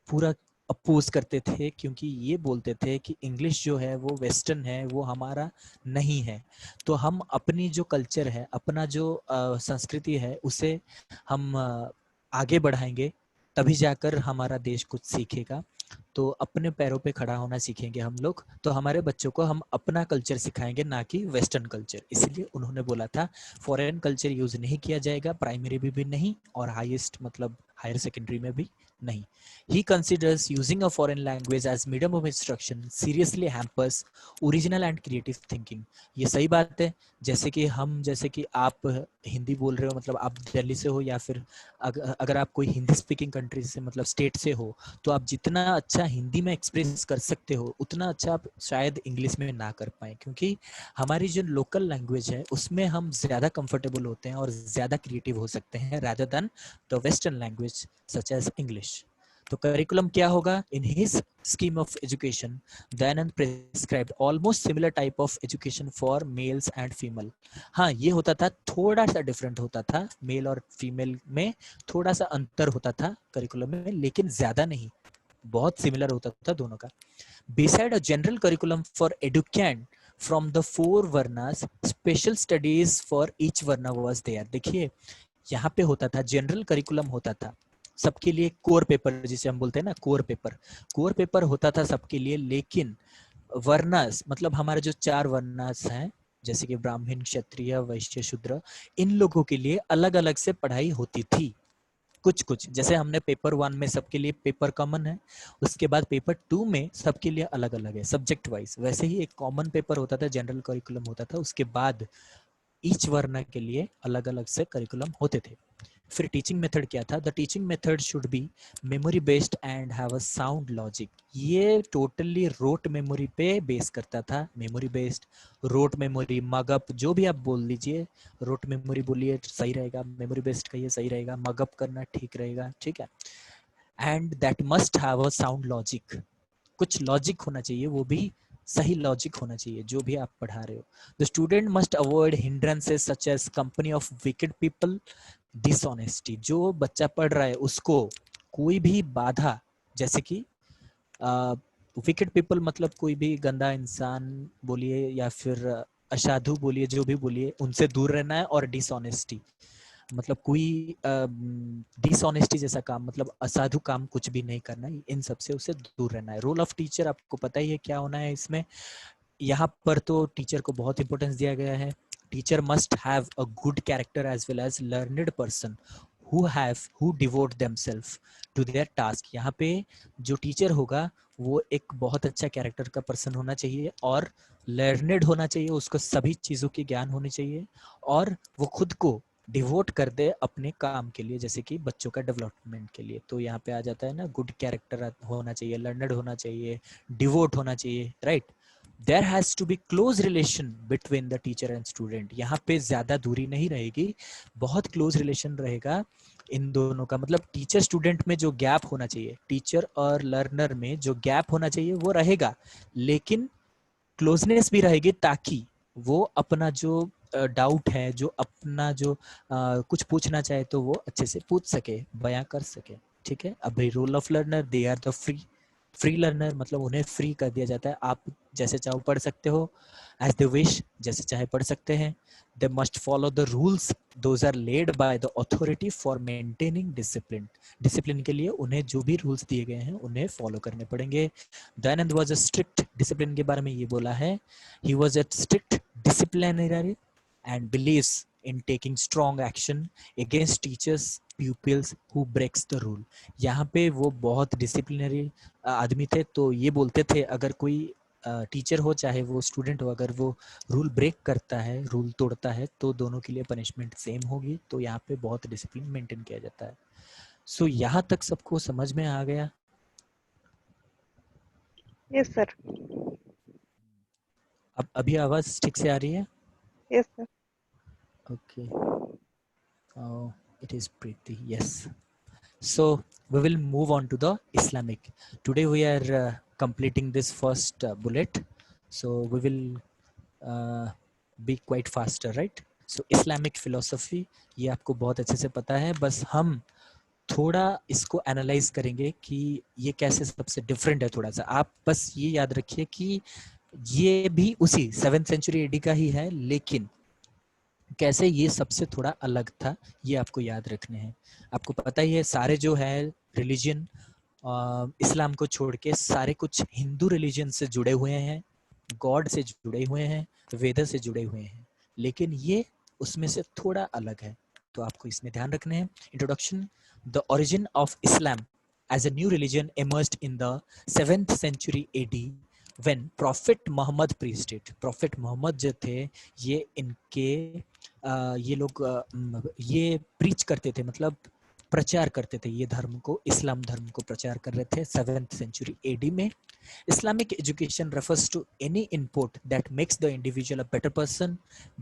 पूरा oppose करते थे, क्योंकि ये बोलते थे कि इंग्लिश जो है वो वेस्टर्न है, वो हमारा नहीं है। तो हम अपनी जो कल्चर है, अपना जो संस्कृति है, उसे हम आगे बढ़ाएंगे, तभी जाकर हमारा देश कुछ सीखेगा। तो अपने पैरों पे खड़ा होना सीखेंगे हम लोग, तो हमारे बच्चों को हम अपना कल्चर सिखाएंगे, ना कि वेस्टर्न कल्चर। इसलिए उन्होंने बोला था फॉरेन कल्चर यूज नहीं किया जाएगा, प्राइमरी में भी नहीं और हाईएस्ट मतलब हायर सेकेंडरी में भी नहीं। He considers using a foreign language as medium of instruction seriously hampers original and creative thinking. ये सही बात है, जैसे कि आप हिंदी बोल रहे हो, मतलब आप दिल्ली से हो या फिर अगर आप कोई हिंदी स्पीकिंग कंट्री से मतलब स्टेट से हो, तो आप जितना अच्छा हिंदी में एक्सप्रेस कर सकते हो उतना अच्छा आप शायद इंग्लिश में ना कर पाए, क्योंकि हमारी जो लोकल लैंग्वेज है उसमें हम ज़्यादा कंफर्टेबल होते हैं और ज़्यादा क्रिएटिव हो सकते हैं rather than the western language such as English. तो करिकुलम क्या होगा? In his scheme of education, Dayanand prescribed almost similar type of education for males and female. हाँ, ये होता था, थोड़ा सा डिफरेंट होता था, मेल और फीमेल में थोड़ा सा अंतर होता था करिकुलम में, लेकिन ज्यादा नहीं, बहुत सिमिलर होता था दोनों का. Beside a general curriculum for educand from the four varnas, special studies for each varna was there. देखिए यहाँ पे होता था, जनरल करिकुलम होता था सबके लिए, कोर पेपर जिसे हम बोलते हैं ना, कोर पेपर होता था सबके लिए, लेकिन वर्णास मतलब हमारे जो 4 वर्णास हैं, जैसे कि ब्राह्मण, क्षत्रिय, वैश्य, शूद्र, इन लोगों के लिए अलग अलग से पढ़ाई होती थी. कुछ कुछ जैसे हमने पेपर 1 में सबके लिए पेपर कॉमन है, उसके बाद पेपर 2 में सबके लिए अलग अलग है सब्जेक्ट वाइज, वैसे ही एक कॉमन पेपर होता था, जनरल करिकुलम होता था, उसके बाद ईच वर्ण के लिए अलग अलग से करिकुलम होते थे. फिर टीचिंग मेथड क्या था? The teaching method should be memory based and have a sound logic. ये टोटली रोट मेमोरी पे बेस करता था. Memory based, rote memory, mug up, जो भी आप बोल लीजिए, रोट मेमोरी बोलिए सही रहेगा, मेमोरी बेस्ड कहिए सही रहेगा, मगअप करना ठीक रहेगा, ठीक है. And that must have a sound logic. कुछ लॉजिक होना चाहिए, वो भी सही लॉजिक होना चाहिए जो भी आप पढ़ा रहे हो. The student must avoid hindrances such as company of wicked people, dishonesty. जो बच्चा पढ़ रहा है उसको कोई भी बाधा, जैसे कि विकेड पीपल मतलब कोई भी गंदा इंसान बोलिए या फिर असाधु बोलिए, जो भी बोलिए, उनसे दूर रहना है. और डिसऑनेस्टी मतलब कोई डिसऑनेस्टी जैसा काम, मतलब असाधु काम कुछ भी नहीं करना है, इन सब से उसे दूर रहना है. रोल ऑफ टीचर आपको पता ही है क्या होना है इसमें. यहाँ पर तो टीचर को बहुत इंपॉर्टेंस दिया गया है. Teacher must have a good character as well as learned person who devote themselves to their task. यहाँ पे जो टीचर होगा वो एक बहुत अच्छा कैरेक्टर का पर्सन होना चाहिए और लर्नेड होना चाहिए, उसको सभी चीज़ों की ज्ञान होनी चाहिए और वो खुद को डिवोट कर दे अपने काम के लिए, जैसे कि बच्चों का डेवलपमेंट के लिए. तो यहाँ पे आ जाता है ना, गुड कैरेक्टर होना चाहिए, लर्नड होना चाहिए, डिवोट होना चाहिए, right. There has to be close relation between the teacher and student. यहाँ पे ज्यादा दूरी नहीं रहेगी, बहुत क्लोज रिलेशन रहेगा इन दोनों का. मतलब टीचर स्टूडेंट में जो गैप होना चाहिए, टीचर और लर्नर में जो गैप होना चाहिए वो रहेगा, लेकिन क्लोजनेस भी रहेगी, ताकि वो अपना जो डाउट है, जो अपना जो कुछ पूछना चाहे तो वो अच्छे से पूछ सके, बयां कर सके, ठीक है. अभी role of learner, they are the free learner, मतलब उन्हें फ्री कर दिया जाता है, आप जैसे चाहो पढ़ सकते हो, एज दे विश, जैसे चाहे पढ़ सकते हैं. They must follow the rules those are laid by the authority for maintaining discipline. Discipline के लिए उन्हें जो भी रूल्स दिए गए हैं उन्हें फॉलो करने पड़ेंगे. Dayanand was a strict, discipline के बारे में ये बोला है, he was a strict disciplinary and believes in taking strong action against teachers pupils who breaks the rule. यहाँ पे वो बहुत डिसिप्लिनरी आदमी थे, तो ये बोलते थे अगर कोई टीचर हो चाहे वो स्टूडेंट हो, अगर वो रूल ब्रेक करता है, रूल तोड़ता है, तो दोनों के लिए पनिशमेंट सेम होगी. तो यहाँ पे बहुत डिसिप्लिन मेंटेन किया जाता है. सो यहाँ तक सबको समझ में आ गया? Yes sir. अब अभी आवाज ठीक से आ रही है? Yes sir. Okay. It is pretty, yes. So we will move on to the Islamic. Today we are completing this first bullet. So we will be quite faster, right? So Islamic philosophy, ये आपको बहुत अच्छे से पता है, बस हम थोड़ा इसको एनालाइज करेंगे कि ये कैसे सबसे डिफरेंट है. थोड़ा सा आप बस ये याद रखिए कि ये भी उसी 7th सेंचुरी एडी का ही है, लेकिन कैसे ये सबसे थोड़ा अलग था, ये आपको याद रखने हैं. आपको पता ही है सारे जो है रिलीजन इस्लाम को छोड़ के सारे कुछ हिंदू रिलीजन से जुड़े हुए हैं, गॉड से जुड़े हुए हैं, वेद से जुड़े हुए हैं, लेकिन ये उसमें से थोड़ा अलग है. तो आपको इसमें ध्यान रखने हैं. Introduction. The origin of Islam as a new religion emerged in the 7th century AD when Prophet Muhammad preached it. Prophet Muhammad जो थे, ये इनके ये लोग ये प्रीच करते थे, मतलब प्रचार करते थे ये धर्म को, इस्लाम धर्म को प्रचार कर रहे थे 7th century AD में. Islamic education refers to any input that makes the individual a better person,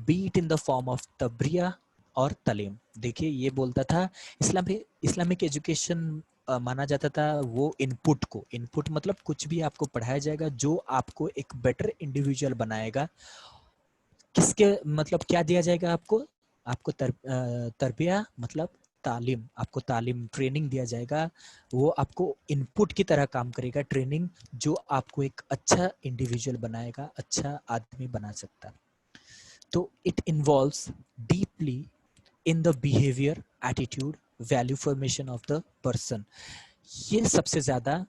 be it in the form of tabriya और तालीम. देखिए ये बोलता था इस्लामिक एजुकेशन माना जाता था वो इनपुट को, इनपुट मतलब कुछ भी आपको पढ़ाया जाएगा जो आपको एक बेटर इंडिविजुअल बनाएगा. किसके मतलब क्या दिया जाएगा आपको, आपको तरबिया मतलब तालीम, आपको तालीम ट्रेनिंग दिया जाएगा, वो आपको इनपुट की तरह काम करेगा, ट्रेनिंग जो आपको एक अच्छा इंडिविजुअल बनाएगा, अच्छा आदमी बना सकता है. तो it involves deeply in the behaviour, attitude, value formation of the person. ये सबसे ज्यादा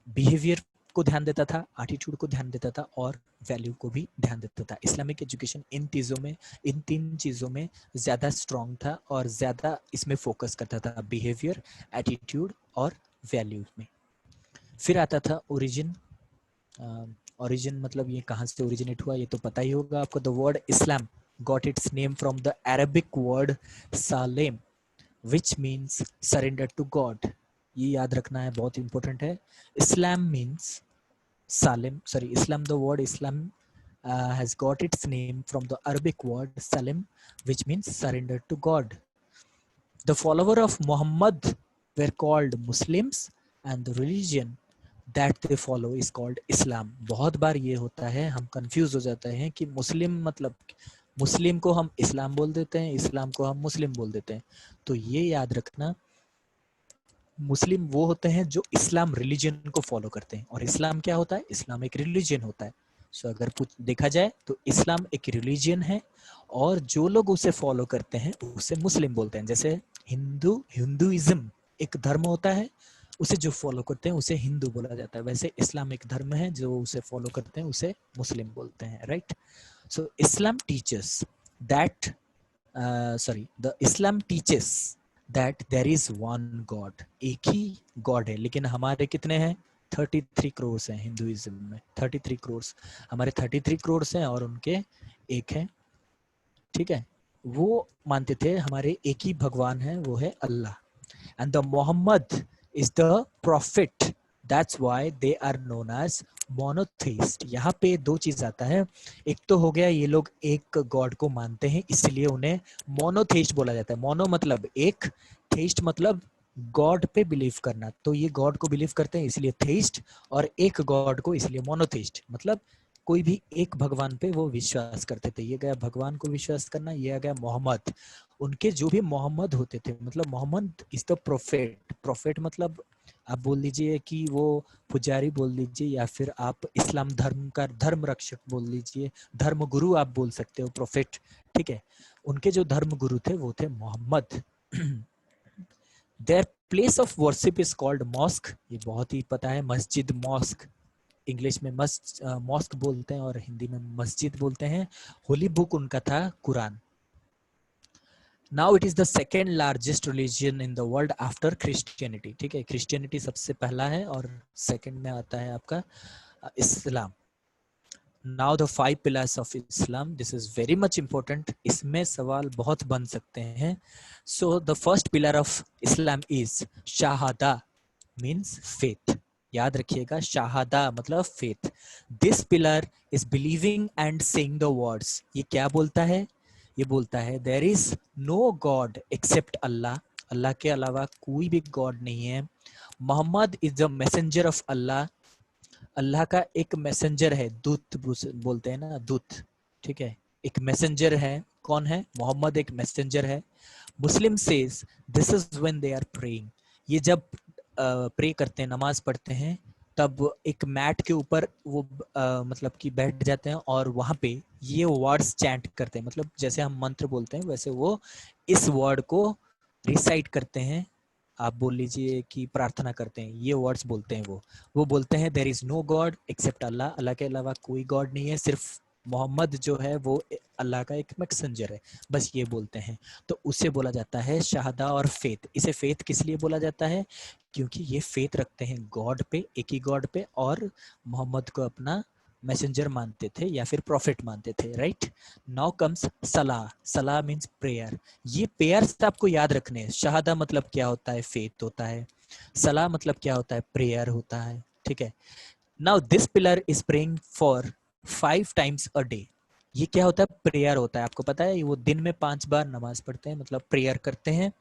बिहेवियर को ध्यान देता था, एटीट्यूड को ध्यान देता था और वैल्यू को भी ध्यान देता था. इस्लामिक एजुकेशन इन तीन चीज़ों में ज़्यादा स्ट्रॉन्ग था और ज़्यादा इसमें फोकस करता था, बिहेवियर, एटीट्यूड और वैल्यू में. फिर आता था ओरिजिन. ओरिजिन मतलब ये कहाँ से ओरिजिनेट हुआ ये तो पता ही होगा आपको. The word Islam got its name from the Arabic word सालेम which means surrender to God. ये याद रखना है, बहुत इंपॉर्टेंट है. Islam means Salim, sorry, Islam, the word Islam has got its name from the Arabic word Salim, which means surrender to God. The follower of Muhammad were called Muslims and the religion that they follow is called Islam. बहुत बार ये होता है, हम confuse हो जाते हैं कि मुस्लिम मतलब मुस्लिम को हम इस्लाम बोल देते हैं, इस्लाम को हम मुस्लिम बोल देते हैं. तो ये याद रखना, मुस्लिम वो होते हैं जो इस्लाम रिलीजन को फॉलो करते हैं, और इस्लाम क्या होता है, इस्लाम एक रिलीजन होता है. सो अगर देखा जाए तो इस्लाम एक रिलीजन है और जो लोग उसे फॉलो करते हैं उसे मुस्लिम बोलते हैं. जैसे हिंदुइज्म एक धर्म होता है, उसे जो फॉलो करते हैं उसे हिंदू बोला जाता है. वैसे इस्लाम एक धर्म है, जो उसे फॉलो करते हैं उसे मुस्लिम बोलते हैं. Right. So Islam teachers that the Islam teachers that there is one God. एक ही गॉड है, लेकिन हमारे कितने हैं, 33 करोड़ हैं हिंदुइज्म में. 33 करोड़, हमारे 33 करोड़ हैं और उनके एक है. ठीक है, वो मानते थे हमारे एक ही भगवान है, वो है Allah. And the Mohammed is the prophet, that's why they are known as monotheist. यहाँ पे दो चीज आता है. एक तो हो गया ये लोग एक गॉड को मानते हैं इसलिए उन्हें मोनोथेइस्ट बोला जाता है. मोनो मतलब एक, थेइस्ट मतलब गॉड पे बिलीव करना. तो ये गॉड को बिलीव करते हैं इसलिए थेइस्ट, और एक गॉड को इसलिए मोनोथेइस्ट. मतलब कोई भी एक भगवान पे वो विश्वास करते थे. ये गया भगवान को विश्वास करना, ये आ गया मोहम्मद. उनके जो भी मोहम्मद होते थे, मतलब Muhammad is the prophet. Prophet मतलब आप बोल लीजिए कि वो पुजारी बोल लीजिए, या फिर आप इस्लाम धर्म का धर्म रक्षक बोल लीजिए, धर्म गुरु आप बोल सकते हो, प्रोफेट. ठीक है, उनके जो धर्म गुरु थे वो थे Muhammad. There place of worship is called mosque. ये बहुत ही पता है, मस्जिद, मॉस्क. इंग्लिश में मॉस्क बोलते हैं और हिंदी में मस्जिद बोलते हैं. होली बुक उनका था Quran. Now it is the second largest religion in the world after Christianity. ठीक है, क्रिश्चियनिटी सबसे पहला है और सेकंड में आता है आपका इस्लाम. Now the 5 pillars of Islam. This is very much important. इसमें सवाल बहुत बन सकते हैं. So the first pillar of Islam is shahada, means faith. याद रखिएगा, शहादा मतलब faith. This pillar is believing and saying the words. ये क्या बोलता है, ये बोलता है there is no God except Allah. Allah के अलावा कोई भी गॉड नहीं है. Mohammed is the messenger of Allah. Allah का एक मैसेंजर है, दूत बोलते हैं ना, दूत. ठीक है, एक मैसेंजर है. कौन है, मोहम्मद एक मैसेंजर है. Muslim says this is when they are praying. ये जब प्रे करते हैं, नमाज पढ़ते हैं, तब एक मैट के ऊपर वो मतलब कि बैठ जाते हैं और वहां पे ये वर्ड्स चैंट करते हैं. मतलब जैसे हम मंत्र बोलते हैं वैसे वो इस वर्ड को रिसाइट करते हैं. आप बोल लीजिए कि प्रार्थना करते हैं, ये वर्ड्स बोलते हैं. वो बोलते हैं there is no God except Allah. Allah के अलावा कोई गॉड नहीं है, सिर्फ मोहम्मद जो है वो अल्लाह का एक मैसेंजर है. बस ये बोलते हैं, तो उसे बोला जाता है शहादा और फेथ. इसे फेथ किस लिए बोला जाता है, क्योंकि ये फेथ रखते हैं गॉड पे, एक ही गॉड पे, और मोहम्मद को अपना मैसेंजर मानते थे या फिर प्रॉफिट मानते थे, राइट। नाउ कम्स सलाह। सलाह मीन्स प्रेयर। ये पेयर्स आपको याद रखने हैं। शहादा मतलब क्या होता है, फेथ होता है। सलाह मतलब क्या होता है, प्रेयर होता है, ठीक है। Now this pillar is praying for 5 times a day। ये क्या होता है, प्रेयर होता है। आपको पता है वो दिन में 5 बार नमाज पढ़ते हैं, मतलब प्रेयर करते हैं।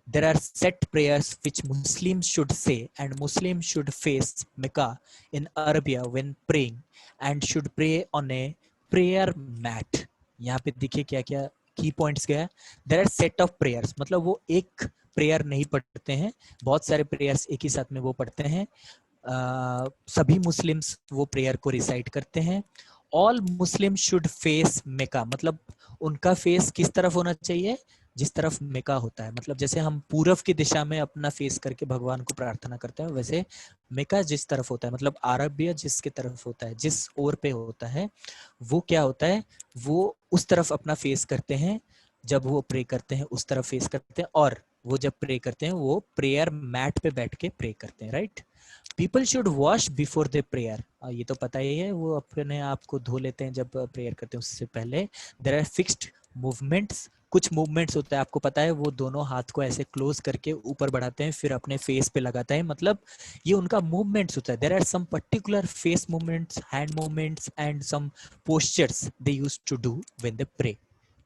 There are set prayers which Muslims should say, and Muslims should face Mecca in Arabia when praying, and should pray on a prayer mat। यहाँ पे देखिए क्या क्या की पॉइंट्स गया है। There are set of prayers, मतलब वो एक प्रेयर नहीं पढ़ते हैं, बहुत सारे प्रेयर्स एक ही साथ में वो पढ़ते हैं। सभी मुस्लिम्स वो प्रेयर को रिसाइट करते हैं। ऑल मुस्लिम शुड फेस मेका, मतलब उनका फेस किस तरफ होना चाहिए, जिस तरफ मेका होता है। मतलब जैसे हम पूरब की दिशा में अपना फेस करके भगवान को प्रार्थना करते हैं, वैसे मेका जिस तरफ होता है, मतलब अरबिया जिसके तरफ होता है, जिस ओर पे होता है, वो क्या होता है, वो उस तरफ अपना फेस करते हैं। जब वो प्रे करते हैं उस तरफ फेस करते हैं, और वो जब प्रे करते हैं वो प्रेयर मैट पे बैठ के प्रे करते हैं, right. People should wash before they prayer, ये तो पता ही है, वो अपने आप को धो लेते हैं जब प्रेयर करते हैं उससे पहले। देयर आर फिक्स्ड मूवमेंट्स, कुछ मूवमेंट्स होता है, आपको पता है, वो दोनों हाथ को ऐसे क्लोज करके ऊपर बढ़ाते हैं, फिर अपने फेस पे लगाते हैं, मतलब ये उनका मूवमेंट्स होता है। There are some particular face movements, hand movements and some postures they use to do when they pray.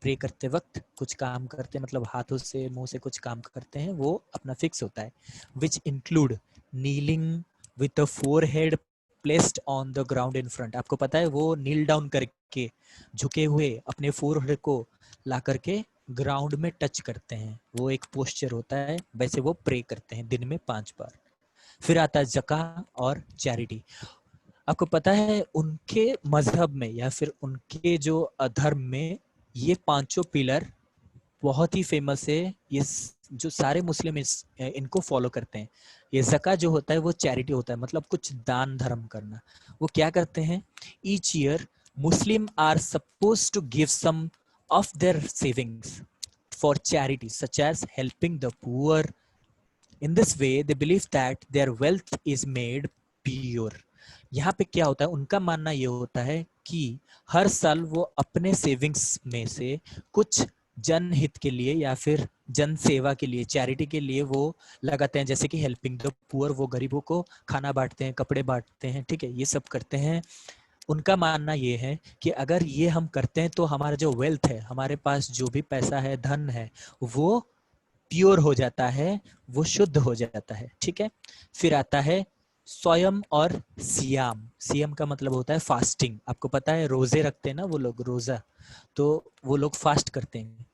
Pray करते वक्त कुछ काम करते हैं, मतलब हाथों से मुंह से कुछ काम करते हैं, वो अपना फिक्स होता है। Which include kneeling with the forehead placed on the ground in front। आपको पता है वो नील डाउन करके झुके हुए अपने फोरहेड को ला करके ग्राउंड में टच करते हैं, वो एक पोस्चर होता है। वैसे वो प्रे करते हैं दिन में 5 बार। फिर आता है जका और चैरिटी। आपको पता है उनके मजहब में या फिर उनके जो धर्म में ये पांचों पिलर बहुत ही फेमस है। ये जो सारे मुस्लिम इनको फॉलो करते हैं। ये ज़का जो होता है वो चैरिटी होता है, मतलब कुछ दान धर्म करना। वो क्या करते हैं, each year Muslim are suppose to give some of their savings for charity such as helping the poor. In this way they believe that their wealth is made pure. यहाँ पे क्या होता है, उनका मानना ये होता है कि हर साल वो अपने सेविंग्स में से कुछ जनहित के लिए या फिर जन सेवा के लिए, चैरिटी के लिए वो लगाते हैं। जैसे कि हेल्पिंग द पुअर, वो गरीबों को खाना बांटते हैं, कपड़े बांटते हैं, ठीक है, ये सब करते हैं। उनका मानना ये है कि अगर ये हम करते हैं तो हमारा जो वेल्थ है, हमारे पास जो भी पैसा है, धन है, वो प्योर हो जाता है, वो शुद्ध हो जाता है, ठीक है। फिर आता है स्वयं और सियाम। सियाम का मतलब होता है फास्टिंग। आपको पता है रोजे रखते हैं ना वो लोग, रोजा, तो वो लोग फास्ट करते हैं।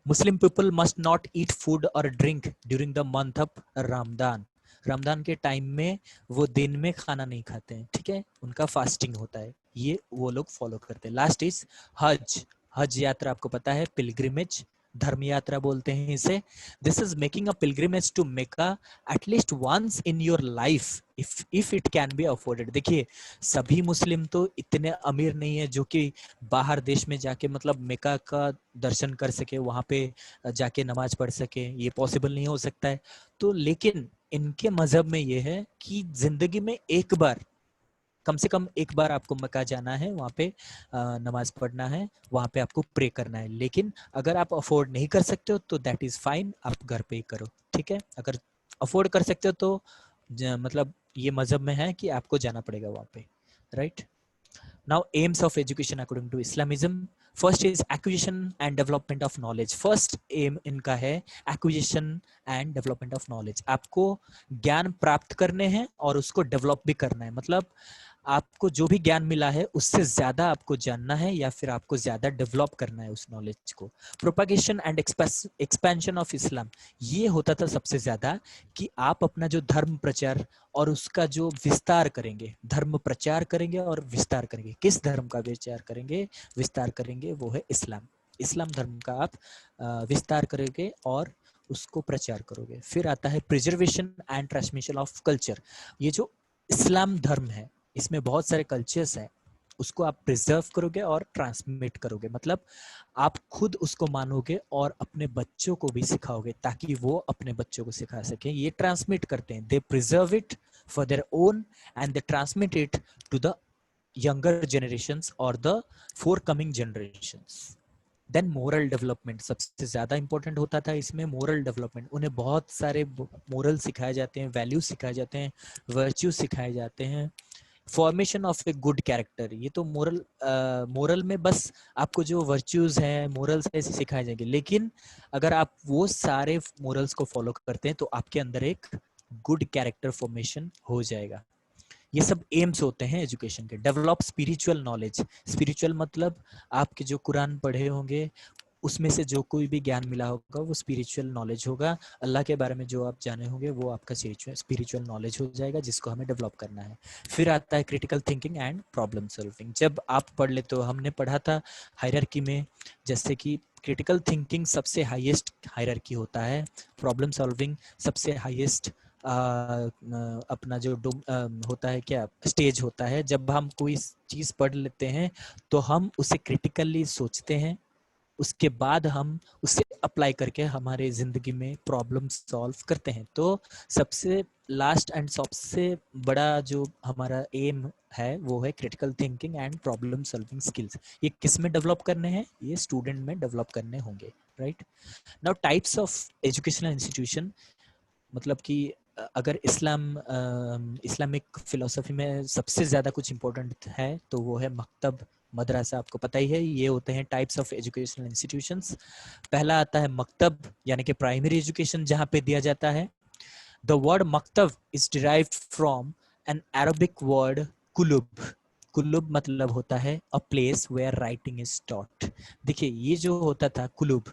Muslim people must not eat food और drink during the month of Ramadan. Ramadan के टाइम में वो दिन में खाना नहीं खाते हैं, ठीक है, उनका फास्टिंग होता है, ये वो लोग फॉलो करते हैं। लास्ट इज हज। हज यात्रा आपको पता है, पिलग्रिमेज, धर्म यात्रा बोलते हैं इसे। This is making a pilgrimage to Mecca at least once in your life if it can be afforded. देखिए सभी मुस्लिम तो इतने अमीर नहीं है जो कि बाहर देश में जाके मतलब मेका का दर्शन कर सके, वहाँ पे जाके नमाज पढ़ सके, ये पॉसिबल नहीं हो सकता है। तो लेकिन इनके मजहब में ये है कि जिंदगी में एक बार, कम से कम एक बार आपको मक्का जाना है, वहाँ पे नमाज पढ़ना है, वहाँ पे आपको प्रे करना है। लेकिन अगर आप अफोर्ड नहीं कर सकते हो तो दैट इज फाइन, आप घर पे ही करो, ठीक है। अगर अफोर्ड कर सकते हो तो मतलब ये मजहब में है कि आपको जाना पड़ेगा वहाँ पे, right. Now aims of education according to Islamism, first is acquisition and development of knowledge। first aim इनका है acquisition and development of knowledge। आपको ज्ञान प्राप्त करने हैं और उसको डेवलप भी करना है, मतलब आपको जो भी ज्ञान मिला है उससे ज्यादा आपको जानना है या फिर आपको ज्यादा डेवलप करना है उस नॉलेज को। Propagation and expansion of Islam, ये होता था सबसे ज्यादा कि आप अपना जो धर्म प्रचार और उसका जो विस्तार करेंगे, धर्म प्रचार करेंगे और विस्तार करेंगे। किस धर्म का विचार करेंगे, विस्तार करेंगे, वो है इस्लाम। इस्लाम धर्म का आप विस्तार करेंगे और उसको प्रचार करोगे। फिर आता है preservation and transmission of culture. ये जो इस्लाम धर्म है इसमें बहुत सारे कल्चर्स हैं, उसको आप प्रिजर्व करोगे और ट्रांसमिट करोगे, मतलब आप खुद उसको मानोगे और अपने बच्चों को भी सिखाओगे ताकि वो अपने बच्चों को सिखा सके। ये ट्रांसमिट करते हैं, they preserve it for their own and they transmit it to the younger generations or the forthcoming generations. Then moral development सबसे ज्यादा इंपॉर्टेंट होता था इसमें। मोरल डेवलपमेंट, उन्हें बहुत सारे मोरल सिखाए जाते हैं, वैल्यूज सिखाए जाते हैं, वर्च्यूज सिखाए जाते हैं। Formation of a good character, ये तो मोरल में बस आपको जो वर्च्यूज हैं, मोरल्स ऐसे सिखाए जाएंगे, लेकिन अगर आप वो सारे मोरल्स को फॉलो करते हैं तो आपके अंदर एक गुड कैरेक्टर फॉर्मेशन हो जाएगा। ये सब एम्स होते हैं एजुकेशन के। डेवलप स्पिरिचुअल नॉलेज, स्पिरिचुअल मतलब आपके जो कुरान पढ़े होंगे उसमें से जो कोई भी ज्ञान मिला होगा वो स्पिरिचुअल नॉलेज होगा। अल्लाह के बारे में जो आप जाने होंगे वो आपका स्पिरिचुअल नॉलेज हो जाएगा, जिसको हमें डेवलप करना है। फिर आता है critical thinking and problem solving. जब आप पढ़ ले तो हमने पढ़ा था हायरार्की में, जैसे कि क्रिटिकल थिंकिंग सबसे हाईएस्ट हायरार्की होता है, प्रॉब्लम सॉल्विंग सबसे हाईएस्ट अपना जो होता है क्या स्टेज होता है। जब हम कोई चीज़ पढ़ लेते हैं तो हम उसे क्रिटिकली सोचते हैं, उसके बाद हम उसे अप्लाई करके हमारे ज़िंदगी में प्रॉब्लम सॉल्व करते हैं। तो सबसे लास्ट एंड सबसे बड़ा जो हमारा एम है वो है critical thinking and problem solving skills. ये किस में डेवलप करने हैं? ये स्टूडेंट में डेवलप करने होंगे, right. Now types of educational institution, मतलब कि अगर इस्लामिक फिलोसफी में सबसे ज़्यादा कुछ इम्पोर्टेंट है तो वो है मकतब, मदरसा। आपको पता ही है ये होते हैं टाइप्स ऑफ एजुकेशनल इंस्टीट्यूशंस। पहला आता है मकतब, यानी कि प्राइमरी एजुकेशन जहाँ पे दिया जाता है। The word maktab is derived from an Arabic word kulub. कुलुब मतलब होता है a place where writing is taught. देखिए ये जो होता था कुलुब,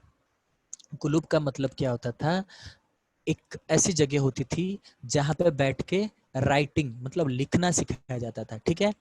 कुलुब का मतलब क्या होता था? एक ऐसी जगह होती थी जहाँ पे बैठ के राइटिंग मतलब लिखना सिखाया जाता था, ठीक है।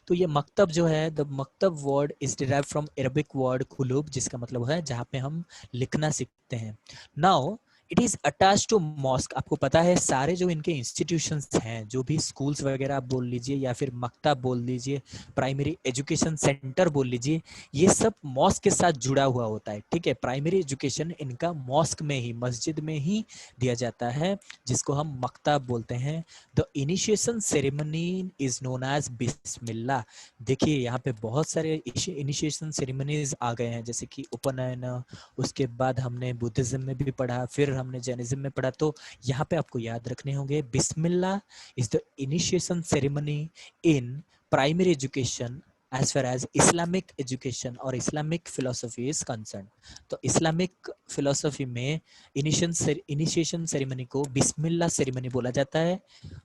तो ये मकतब जो है, the maktab word is derive from Arabic word kulub, जिसका मतलब है जहाँ पे हम लिखना सीखते हैं। Now it is attach to mosque. आपको पता है सारे जो इनके इंस्टीट्यूशंस हैं, जो भी स्कूल्स वगैरह आप बोल लीजिए या फिर मकतब बोल लीजिए, प्राइमरी एजुकेशन सेंटर बोल लीजिए, ये सब मॉस्क के साथ जुड़ा हुआ होता है, ठीक है। प्राइमरी एजुकेशन इनका मॉस्क में ही, मस्जिद में ही दिया जाता है, जिसको हम मकतब बोलते हैं। The initiation ceremony is known as Bismillah. देखिए यहाँ पे बहुत सारे इनिशिएशन सेरेमनीज आ गए हैं, जैसे कि उपनयन, उसके बाद हमने बुद्धिज्म में भी पढ़ा, फिर हमने जैनिज्म में पढ़ा। तो यहाँ पे आपको याद रखने होंगे, Bismillah is the initiation ceremony in primary education as far as Islamic education और Islamic philosophy is concerned। तो इस्लामिक फिलोसफी में इनिशिएशन सेरेमनी को बिस्मिल्लाह सेरेमनी बोला जाता है,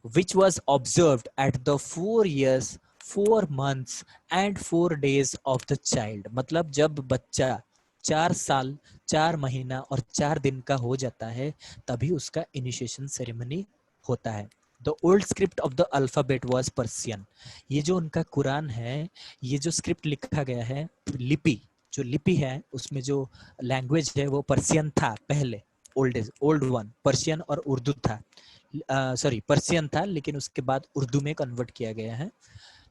which was observed at the 4 years 4 months and 4 days of the child। मतलब जब बच्चा 4 साल 4 महीना और 4 दिन का हो जाता है तभी उसका इनिशिएशन सेरेमनी होता है। The old script of the alphabet was Persian. ये जो उनका कुरान है, ये जो स्क्रिप्ट लिखा गया है, लिपि, जो लिपि है उसमें जो लैंग्वेज है वो पर्सियन था पहले, ओल्ड वन पर्शियन और उर्दू था, सॉरी पर्सियन था, लेकिन उसके बाद उर्दू में कन्वर्ट किया गया है।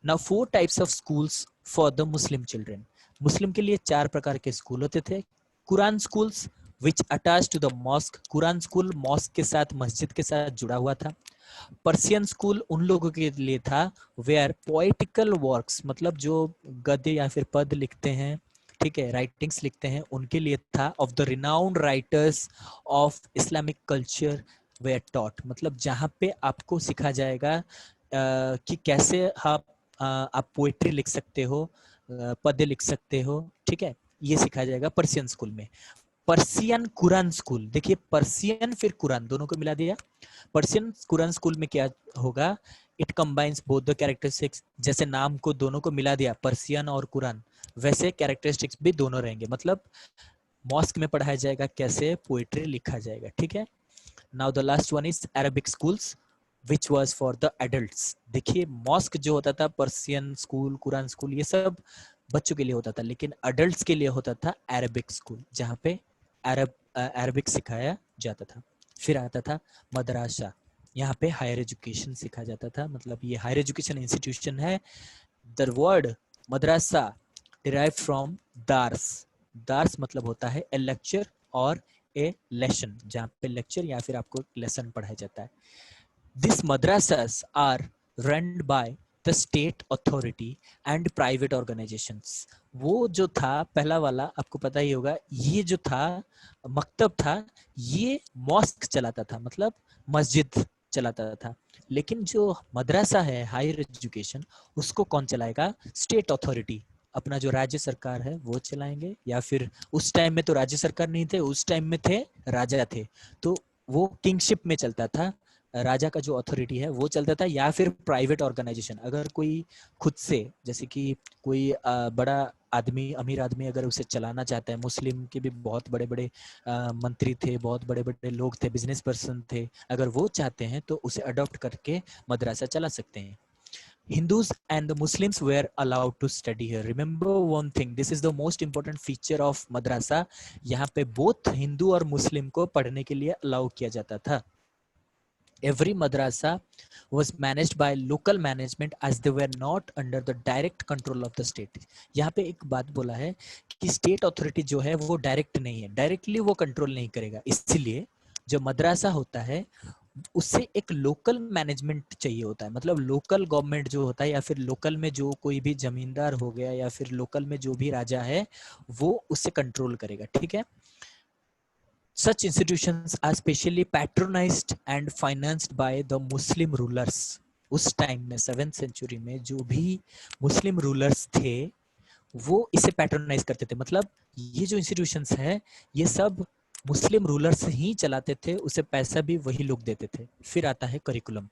Now 4 types of schools for the Muslim children. Muslim के लिए 4 प्रकार के स्कूल होते थे। Quran schools which attach to the mosque, Quran school mosque के साथ, मस्जिद के साथ जुड़ा हुआ था। पर्शियन स्कूल उन लोगों के लिए था वेयर पोएटिकल वर्क्स, मतलब जो गद्य या फिर पद लिखते हैं, ठीक है, राइटिंग्स लिखते हैं, उनके लिए था। Of the renowned writers of Islamic culture were taught, मतलब जहाँ पे आपको सिखा जाएगा कि कैसे आप पोएट्री लिख सकते हो, पद्य लिख सकते हो, ठीक है, ये सिखाया जाएगा पर्शियन स्कूल में। पर्शियन कुरान स्कूल, देखिए पर्शियन फिर कुरान दोनों को मिला दिया। पर्शियन कुरान स्कूल में क्या होगा? It combines both the characteristics, जैसे नाम को दोनों को मिला दिया पर्शियन और कुरान, वैसे कैरेक्टरिस्टिक्स भी दोनों रहेंगे। मतलब मॉस्क में पढ़ाया जाएगा कैसे पोएट्री लिखा जाएगा, ठीक है। Now the last one is Arabic schools which was for the adults. देखिए मॉस्क जो होता था, पर्शियन स्कूल, कुरान स्कूल, ये सब बच्चों के लिए होता था, लेकिन अडल्ट्स के लिए होता था अरबिक स्कूल, जहाँ पे अरबिक सिखाया जाता था। फिर आता था मदरसा, यहाँ पे हायर एजुकेशन सिखाया जाता था, मतलब ये हायर एजुकेशन इंस्टीट्यूशन है। The word madrasa derive from dars, दार्स मतलब होता है ए लेक्चर और ए लेसन, जहाँ पे लेक्चर या फिर आपको लेसन पढ़ाया जाता है। These madrasas are run by the state authority and private organisations. वो जो था पहला वाला, आपको पता ही होगा, ये जो था मकतब था, ये मॉस्क चलाता था, मतलब मस्जिद चलाता था। लेकिन जो मदरसा है, हायर एजुकेशन, उसको कौन चलाएगा? स्टेट अथॉरिटी, अपना जो राज्य सरकार है वो चलाएंगे, या फिर उस टाइम में तो राज्य सरकार नहीं थे, उस टाइम में थे राजा थे, तो वो किंगशिप में चलता था, राजा का जो अथॉरिटी है वो चलता था, या फिर प्राइवेट ऑर्गेनाइजेशन। अगर कोई खुद से, जैसे कि कोई बड़ा आदमी, अमीर आदमी अगर उसे चलाना चाहता है, मुस्लिम के भी बहुत बड़े बड़े मंत्री थे, बहुत बड़े बड़े लोग थे, बिजनेस पर्सन थे, अगर वो चाहते हैं तो उसे अडॉप्ट करके मदरसा चला सकते हैं। Hindus and the Muslims were allowed to study here. Remember one thing, this is the most important feature of madrasa. यहाँ पे both हिंदू और मुस्लिम को पढ़ने के लिए अलाउ किया जाता था। Every madrasa was managed by local management as they were not under the direct control of the state. यहाँ पे एक बात बोला है कि स्टेट अथॉरिटी जो है वो डायरेक्ट नहीं है, डायरेक्टली वो कंट्रोल नहीं करेगा, इसलिए जो मदरसा होता है उससे एक लोकल मैनेजमेंट चाहिए होता है, मतलब लोकल गवर्नमेंट जो होता है, या फिर लोकल में जो कोई भी जमींदार हो गया, या फिर लोकल में जो भी राजा है वो उससे कंट्रोल करेगा, ठीक है। Such institutions are specially patronized and financed by the Muslim rulers. उस टाइम में 7th सेंचुरी में जो भी मुस्लिम रूलर्स थे वो इसे पैट्रोनाइज करते थे, मतलब ये जो इंस्टीट्यूशंस है ये सब मुस्लिम रूलर्स ही चलाते थे, उसे पैसा भी वही लोग देते थे। फिर आता है करिकुलम।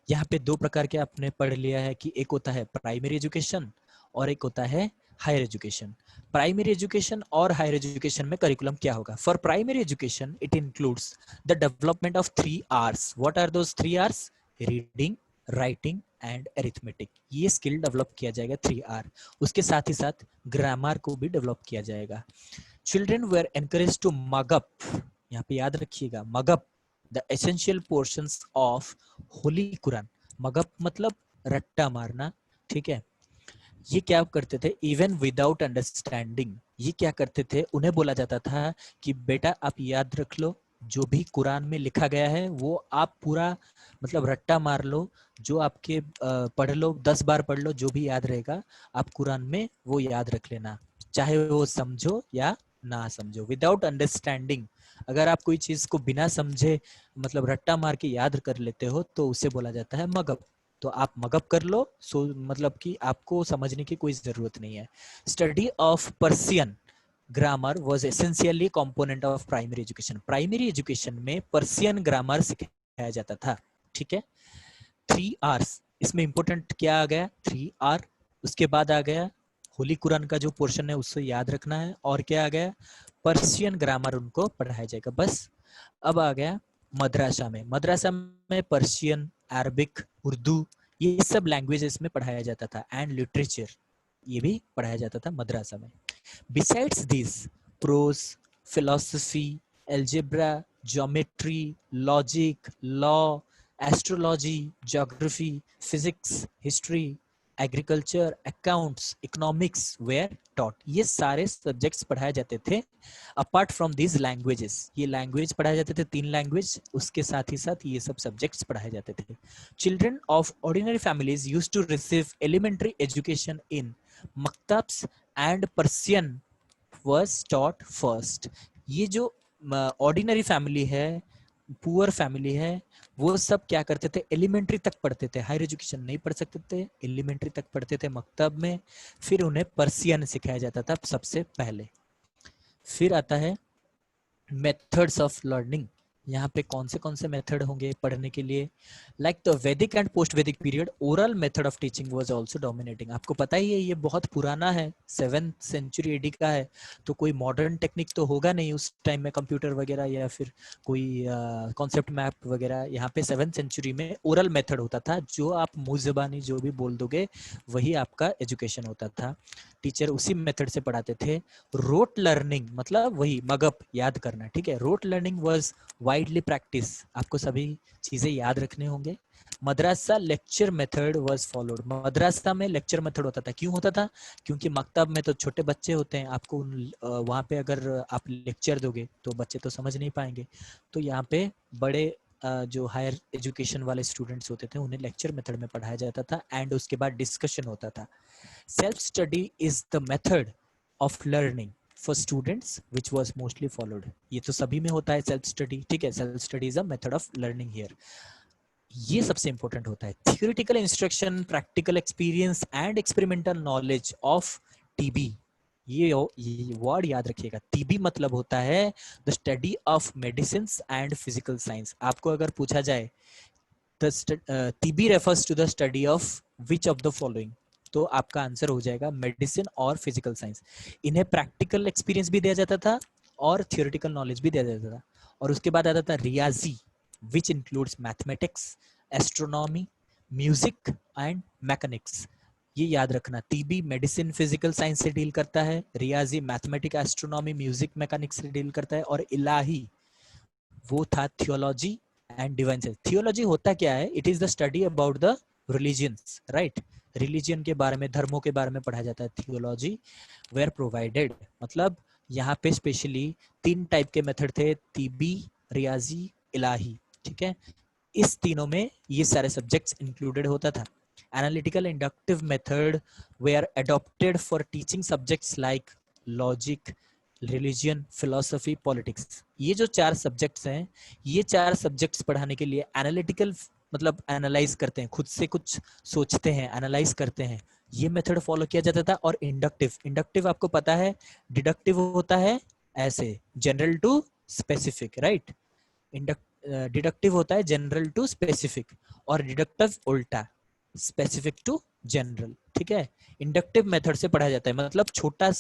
यहाँ पे दो प्रकार के आपने पढ़ लिया है कि एक होता है प्राइमरी एजुकेशन और एक होता है हायर एजुकेशन। प्राइमरी एजुकेशन और हायर एजुकेशन में करिकुलम क्या होगा? For primary education it includes the development of 3 R's. What are those 3 R's? Reading, writing and arithmetic. ये स्किल डेवलप किया जाएगा 3R। उसके साथ ही साथ ग्रामर को भी डेवलप किया जाएगा। Children were encourage to mug up, यहाँ पे याद रखिएगा, mug up the essential portions of holy Quran. Mug up मतलब रट्टा मारना, ठीक है। ये क्या करते थे? इवन विदाउट अंडरस्टैंडिंग, ये क्या करते थे? उन्हें बोला जाता था कि बेटा आप याद रख लो, जो भी कुरान में लिखा गया है वो आप पूरा मतलब रट्टा मार लो, जो आपके पढ़ लो, 10 बार पढ़ लो, जो भी याद रहेगा आप कुरान में वो याद रख लेना, चाहे वो समझो या ना समझो। विदाउट अंडरस्टैंडिंग, अगर आप कोई चीज को बिना समझे मतलब रट्टा मार के याद कर लेते हो तो उसे बोला जाता है मगअप। तो आप मगअप कर लो, सो मतलब कि आपको समझने की कोई जरूरत नहीं है। Study of Persian grammar was essentially component of primary education. Primary education में पर्सियन ग्रामर सिखाया जाता था, ठीक है। 3 R's, इसमें इंपॉर्टेंट क्या आ गया? 3R। उसके बाद आ गया होली कुरान का जो पोर्शन है उससे याद रखना है, और क्या आ गया? पर्शियन ग्रामर उनको पढ़ाया जाएगा, बस। अब आ गया मदरसा में। मदरसा में पर्शियन, अरबिक, उर्दू, ये सब लैंग्वेजेस में पढ़ाया जाता था, एंड लिटरेचर ये भी पढ़ाया जाता था मदरसा में। Besides these, prose, philosophy, algebra, geometry, logic, law, astrology, geography, physics, history, agriculture, accounts, economics were taught. ये सारे सब्जेक्ट्स पढ़ाए जाते थे अपार्ट फ्रॉम दीज लैंग्वेजेस। ये लैंग्वेज पढ़ाए जाते थे, 3 लैंग्वेज, उसके साथ ही साथ ये सब सब्जेक्ट्स पढ़ाए जाते थे। Children of ordinary families used to receive elementary education in maktabs and Persian was taught first। ये जो ऑर्डिनरी फैमिली है, पुअर फैमिली है, वो सब क्या करते थे? एलिमेंट्री तक पढ़ते थे, हायर एजुकेशन नहीं पढ़ सकते थे, एलिमेंट्री तक पढ़ते थे मकतब में, फिर उन्हें पर्सियन सिखाया जाता था सबसे पहले। फिर आता है मेथड्स ऑफ लर्निंग। यहाँ पे कौन से मेथड होंगे पढ़ने के लिए? लाइक द वैदिक एंड पोस्ट वैदिक period, oral method of teaching was also dominating. आपको पता ही है ये बहुत पुराना है, 7th सेंचुरी एडी का है, तो कोई मॉडर्न टेक्निक तो होगा नहीं उस टाइम में, कंप्यूटर वगैरह या फिर कोई कॉन्सेप्ट मैप वगैरह। यहाँ पे 7th सेंचुरी में ओरल मेथड होता था, जो आप मुँह ज़बानी जो भी बोल दोगे वही आपका एजुकेशन होता था, टीचर उसी मेथड से पढ़ाते थे। रोट लर्निंग मतलब वही मगअप, याद करना, ठीक है। Rote learning was widely practice, आपको सभी चीजें याद रखने होंगे। मदरसा लेक्चर मेथड वाज फॉलोड, मदरसा में लेक्चर मेथड होता था। क्यों होता था? क्योंकि मकतब में तो छोटे बच्चे होते हैं, आपको वहाँ पे अगर आप लेक्चर दोगे तो बच्चे तो समझ नहीं पाएंगे, तो यहाँ पे बड़े जो हायर एजुकेशन वाले स्टूडेंट्स होते थे उन्हें लेक्चर मेथड में पढ़ाया जाता था एंड उसके बाद डिस्कशन होता था. Self study is the method of learning for students which was mostly followed. ये तो सभी में होता है सेल्फ स्टडी, ठीक है. Self study is a method of learning here. ये सबसे इंपॉर्टेंट होता है. Theoretical instruction, practical experience and experimental knowledge of TB. ये वर्ड याद रखिएगा. टीबी मतलब होता है the study of medicine and physical science. आपको अगर पूछा जाए TB refers to the study of which of the following, तो आपका आंसर हो जाएगा मेडिसिन और फिजिकल साइंस. इन्हें प्रैक्टिकल एक्सपीरियंस भी दिया जाता था और थियोरिटिकल नॉलेज भी दिया जाता था. और उसके बाद आता था रियाजी which includes mathematics, astronomy, music and mechanics. ये याद रखना. टीबी मेडिसिन फिजिकल साइंस से डील करता है, रियाजी मैथमेटिक्स, एस्ट्रोनॉमी, म्यूजिक, मैकेनिक्स से डील करता है, और इलाही वो था theology and divine science. Theology होता क्या है? It is the study about the religions, right. Religion के बारे में, धर्मों के बारे में पढ़ाया जाता है. थियोलॉजी वेयर प्रोवाइडेड, मतलब यहाँ पे स्पेशली 3 टाइप के मेथड थे, टीबी, रियाजी, इलाही, ठीक है. इस तीनों में ये सारे सब्जेक्ट्स इंक्लूडेड होता था. Analytical inductive method were adopted for teaching subjects like logic, religion, philosophy, politics. ये जो 4 सब्जेक्ट्स हैं, ये 4 सब्जेक्ट्स पढ़ाने के लिए एनालिटिकल मतलब एनालाइज करते हैं, खुद से कुछ सोचते हैं, एनालाइज करते हैं, ये मेथड फॉलो किया जाता था. और इंडक्टिव आपको पता है, डिडक्टिव होता है ऐसे, general to specific, right. Deductive होता है जनरल टू स्पेसिफिक, और डिडक्टिव उल्टा, स्पेसिफिक टू जनरल, ठीक है. इंडक्टिव मेथड से पढ़ाया जाता है, मतलब छोटा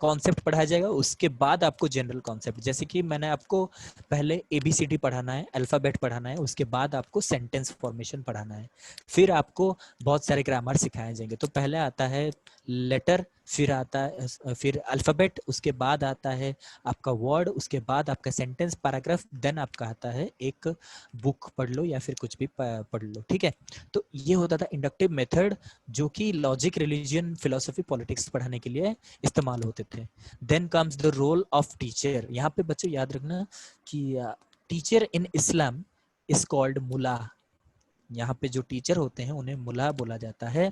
कॉन्सेप्ट पढ़ाया जाएगा, उसके बाद आपको जनरल कॉन्सेप्ट, जैसे कि मैंने आपको पहले एबीसीडी पढ़ाना है, अल्फाबेट पढ़ाना है, उसके बाद आपको सेंटेंस फॉर्मेशन पढ़ाना है, फिर आपको बहुत सारे ग्रामर सिखाए जाएंगे. तो पहले आता है लेटर, फिर आता है फिर अल्फाबेट, उसके बाद आता है आपका वर्ड, उसके बाद आपका सेंटेंस, पैराग्राफ, देन आपका आता है एक बुक पढ़ लो या फिर कुछ भी पढ़ लो, ठीक है. तो ये होता था इंडक्टिव मेथड, जो कि लॉजिक, रिलीजियन, फिलोसफी, पॉलिटिक्स पढ़ाने के लिए इस्तेमाल होते थे. Then comes the role of teacher. यहाँ पे बच्चों याद रखना कि teacher in Islam is called mullah. यहाँ पे जो टीचर होते हैं उन्हें मुला बोला जाता है.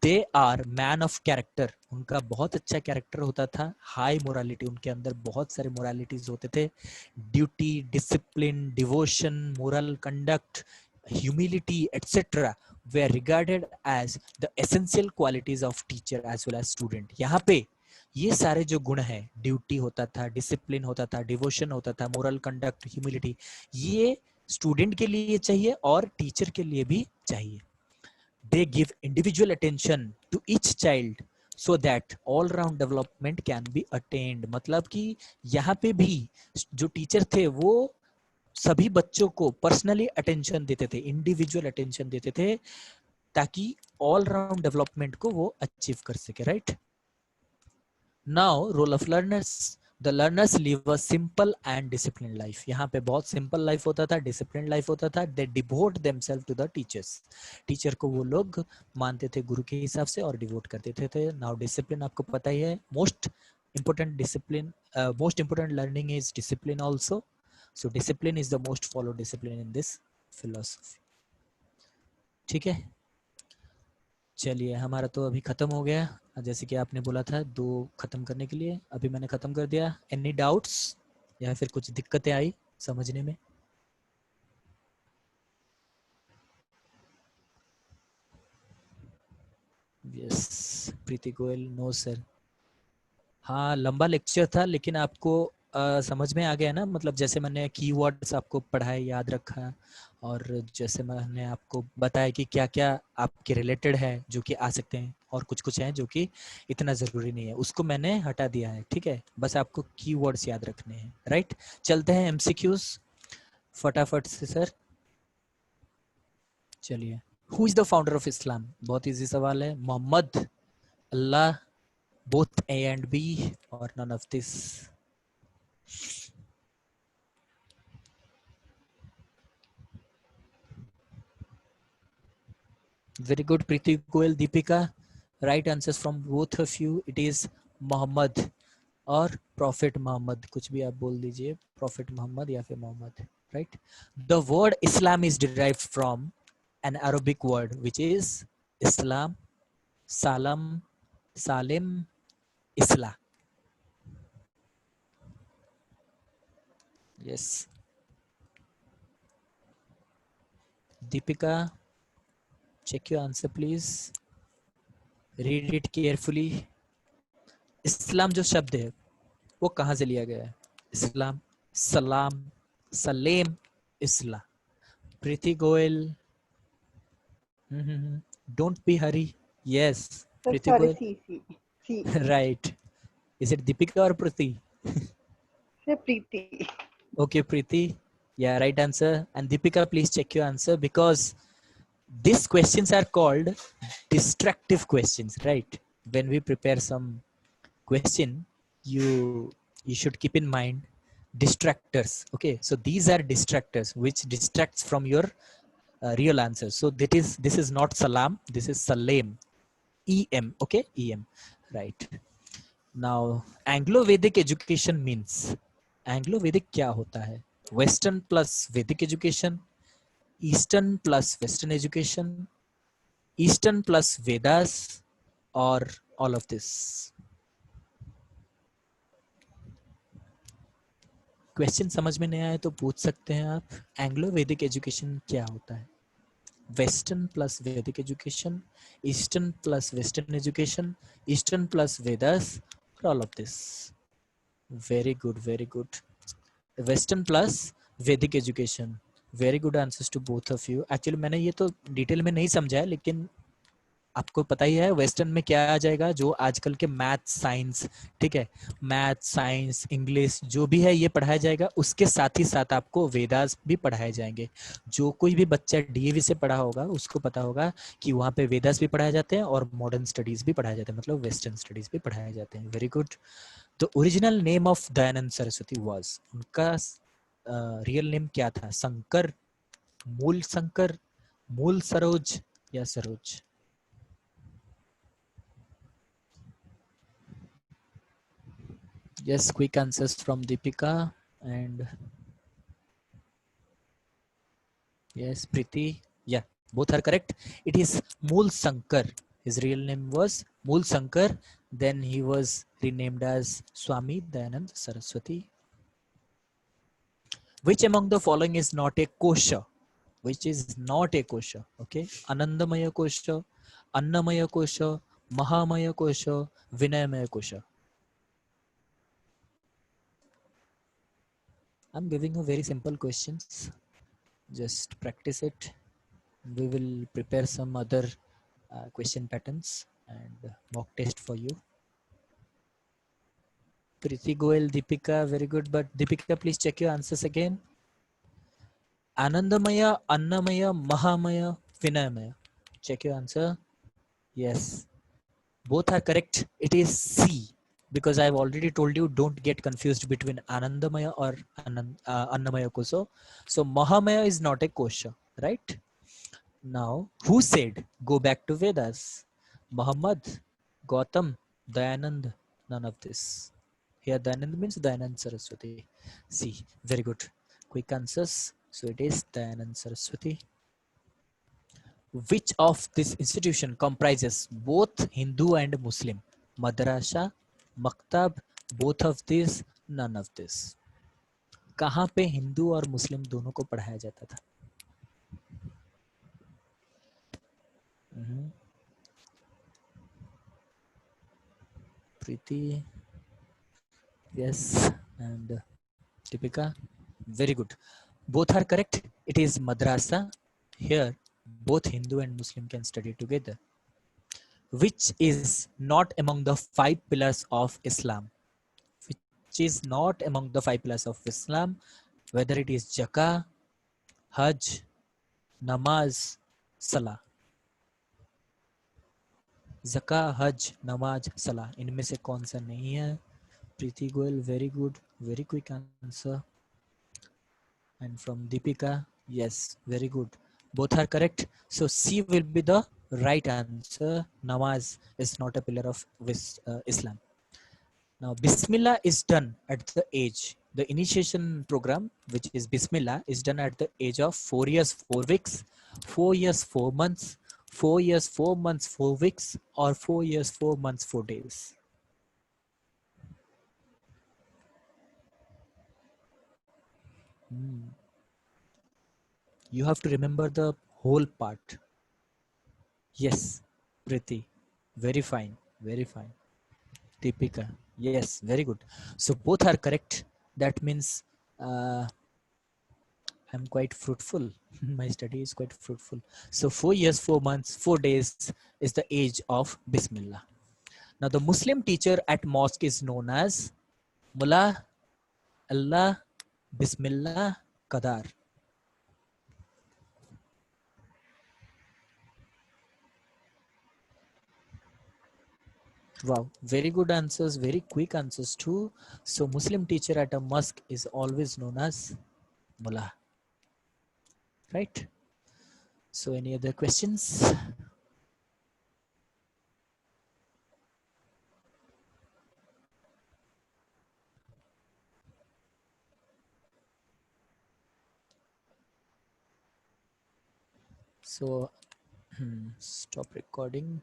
They are man of character. उनका बहुत अच्छा कैरेक्टर होता था, हाई मोरालिटी, उनके अंदर बहुत सारे मोरालिटीज होते थे. Duty, discipline, devotion, moral conduct, humility etcetera were regarded as the essential qualities of teacher as well as student. यहाँ पे ये सारे जो गुण हैं, ड्यूटी होता था, डिसिप्लिन होता था, डिवोशन होता था, मोरल कंडक्ट, ह्यूमिलिटी, ये स्टूडेंट के लिए चाहिए और टीचर के लिए भी चाहिए. They give individual attention to each child so that all round development can be attained. मतलब कि यहाँ पे भी जो टीचर थे वो सभी बच्चों को पर्सनली अटेंशन देते थे, इंडिविजुअल अटेंशन देते थे, ताकि ऑल राउंड डेवलपमेंट को वो अचीव कर सके, right. Now role of learners. The learners live a simple and discipline life. यहाँ पे बहुत सिंपल लाइफ होता था, डिसिप्लिन लाइफ होता था. They devote themselves to the teachers. Teacher को वो लोग मानते थे गुरु के हिसाब से और डिवोट करते थे. नाउ डिसिप्लिन आपको पता ही है, most important discipline, most important learning is discipline also. So discipline is the most follow discipline in this philosophy, ठीक है. चलिए, हमारा तो अभी खत्म हो गया. जैसे कि आपने बोला था 2 खत्म करने के लिए, अभी मैंने खत्म कर दिया. एनी डाउट्स या फिर कुछ दिक्कतें आई समझने में? Yes, Preeti Goyal. No sir. हाँ, लंबा लेक्चर था, लेकिन आपको समझ में आ गया ना, मतलब जैसे मैंने कीवर्ड्स आपको पढ़ाए, याद रखा, और जैसे मैंने आपको बताया कि क्या क्या आपके रिलेटेड है जो कि आ सकते हैं, और कुछ कुछ हैं जो कि इतना ज़रूरी नहीं है, उसको मैंने हटा दिया है, ठीक है. बस आपको कीवर्ड्स याद रखने हैं, राइट. चलते हैं एमसीक्यूज फटाफट से सर. चलिए, who is the founder of Islam? बहुत इजी सवाल है. मोहम्मद, अल्लाह, both A and B, or none of this? Very good, Preeti Goel, Deepika. Right answers from both of you. It is Muhammad और Prophet Muhammad. कुछ भी आप बोल दीजिए, Prophet Muhammad या फिर Mohammad. right? The word Islam is derived from an Arabic word which is Islam, Salam, Salim, Islah. Yes. Deepika, check your answer please. Read it carefully. इस्लाम जो शब्द है वो कहाँ से लिया गया है? इस्लाम, सलाम, सलेम, इस्ला. प्रीति Goyal, don't be hurry. Yes, Sir, Priti sorry, Goyal. C. Right. Is it Deepika or Priti? Sir, Preeti. Okay, Priti. Yeah, right answer. And Deepika, please check your answer because these questions are called distractive questions, right? When we prepare some question, you should keep in mind distractors. Okay, so these are distractors which distracts from your real answer. So this is not salam, this is salem, em. Okay, em, right? Now Anglo Vedic education means, Anglo Vedic क्या होता है? Western plus Vedic education, Eastern plus Western education, Eastern plus Vedas, or all of this? Question समझ में नहीं आया तो पूछ सकते हैं आप. एंग्लो वैदिक एजुकेशन क्या होता है? Western plus Vedic education, eastern plus western education, eastern plus Vedas, all of this. Very good, very good. Western plus Vedic education. Very good answers to both of you. Actually मैंने ये तो डिटेल में नहीं समझा है, लेकिन आपको पता ही है वेस्टर्न में क्या आ जाएगा, जो आजकल के मैथ साइंस, ठीक है, मैथ साइंस इंग्लिश जो भी है ये पढ़ाया जाएगा. उसके साथ ही साथ आपको वेदास भी पढ़ाए जाएंगे. जो कोई भी बच्चा डीएवी से पढ़ा होगा उसको पता होगा कि वहाँ पे वेदास भी पढ़ाए जाते हैं और मॉडर्न स्टडीज भी पढ़ाए जाते हैं, मतलब वेस्टर्न स्टडीज भी पढ़ाए जाते हैं. Very good. The original name of Dayanand Saraswati was, उनका रियल नेम क्या था? शंकर, मूल शंकर, मूल सरोज या Saroj? Yes, quick answers from Deepika and yes, Priti. Yeah, both are correct. It is Mool Sankar. His real name was Mool Sankar. Then he was renamed as Swami Dayanand Saraswati. Which among the following is not a kosha? Which is not a kosha? Okay, Anandamaya kosha, Annamaya kosha, Mahamaya kosha, Vinayamaya kosha. I'm giving you very simple questions. Just practice it. We will prepare some other question patterns and mock test for you. Priti Goel, Deepika, very good. But Deepika, please check your answers again. Anandamaya, Annamaya, Mahamaya, Vinayamaya. Check your answer. Yes, both are correct. It is C, because I've already told you don't get confused between Anandamaya or Annamaya Koso. So Mahamaya is not a kosha, right? Now, who said go back to Vedas? Muhammad, Gautam, Dayanand, none of this. Here Dayanand means Dayanand Saraswati. See, very good. Quick answers. So it is Dayanand Saraswati. Which of this institution comprises both Hindu and Muslim? Madrasa, Maktab, both of these, none of this. कहाँ पे हिंदू और मुस्लिम दोनों को पढ़ाया जाता था? Preeti, yes, and Deepika, very good. Both are correct. It is madrasa. Here, both Hindu and Muslim can study together. Which is not among the 5 pillars of Islam? Which is not among the 5 pillars of Islam? Whether it is Zakah, Hajj, Namaz, Salah. Zakah, Hajj, Namaz, Salah. इनमें से कौन सा नहीं है? Preeti Goel, very good, very quick answer. And from Deepika, yes, very good. Both are correct. So C will be the right answer. Namaz is not a pillar of Islam. Now, Bismillah is done at the age, the initiation program, which is Bismillah, is done at the age of 4 years, 4 weeks, 4 years, 4 months, 4 years, 4 months, 4 weeks, or 4 years, 4 months, 4 days. Hmm. You have to remember the whole part. Yes, Priti. Very fine. Very fine. Deepika. Yes, very good. So both are correct. That means I'm quite fruitful. My study is quite fruitful. So 4 years, 4 months, 4 days is the age of Bismillah. Now the Muslim teacher at mosque is known as Mullah Allah Bismillah Qadar. Wow, very good answers, very quick answers too. So Muslim teacher at a mosque is always known as Mullah, right? So any other questions? So stop recording.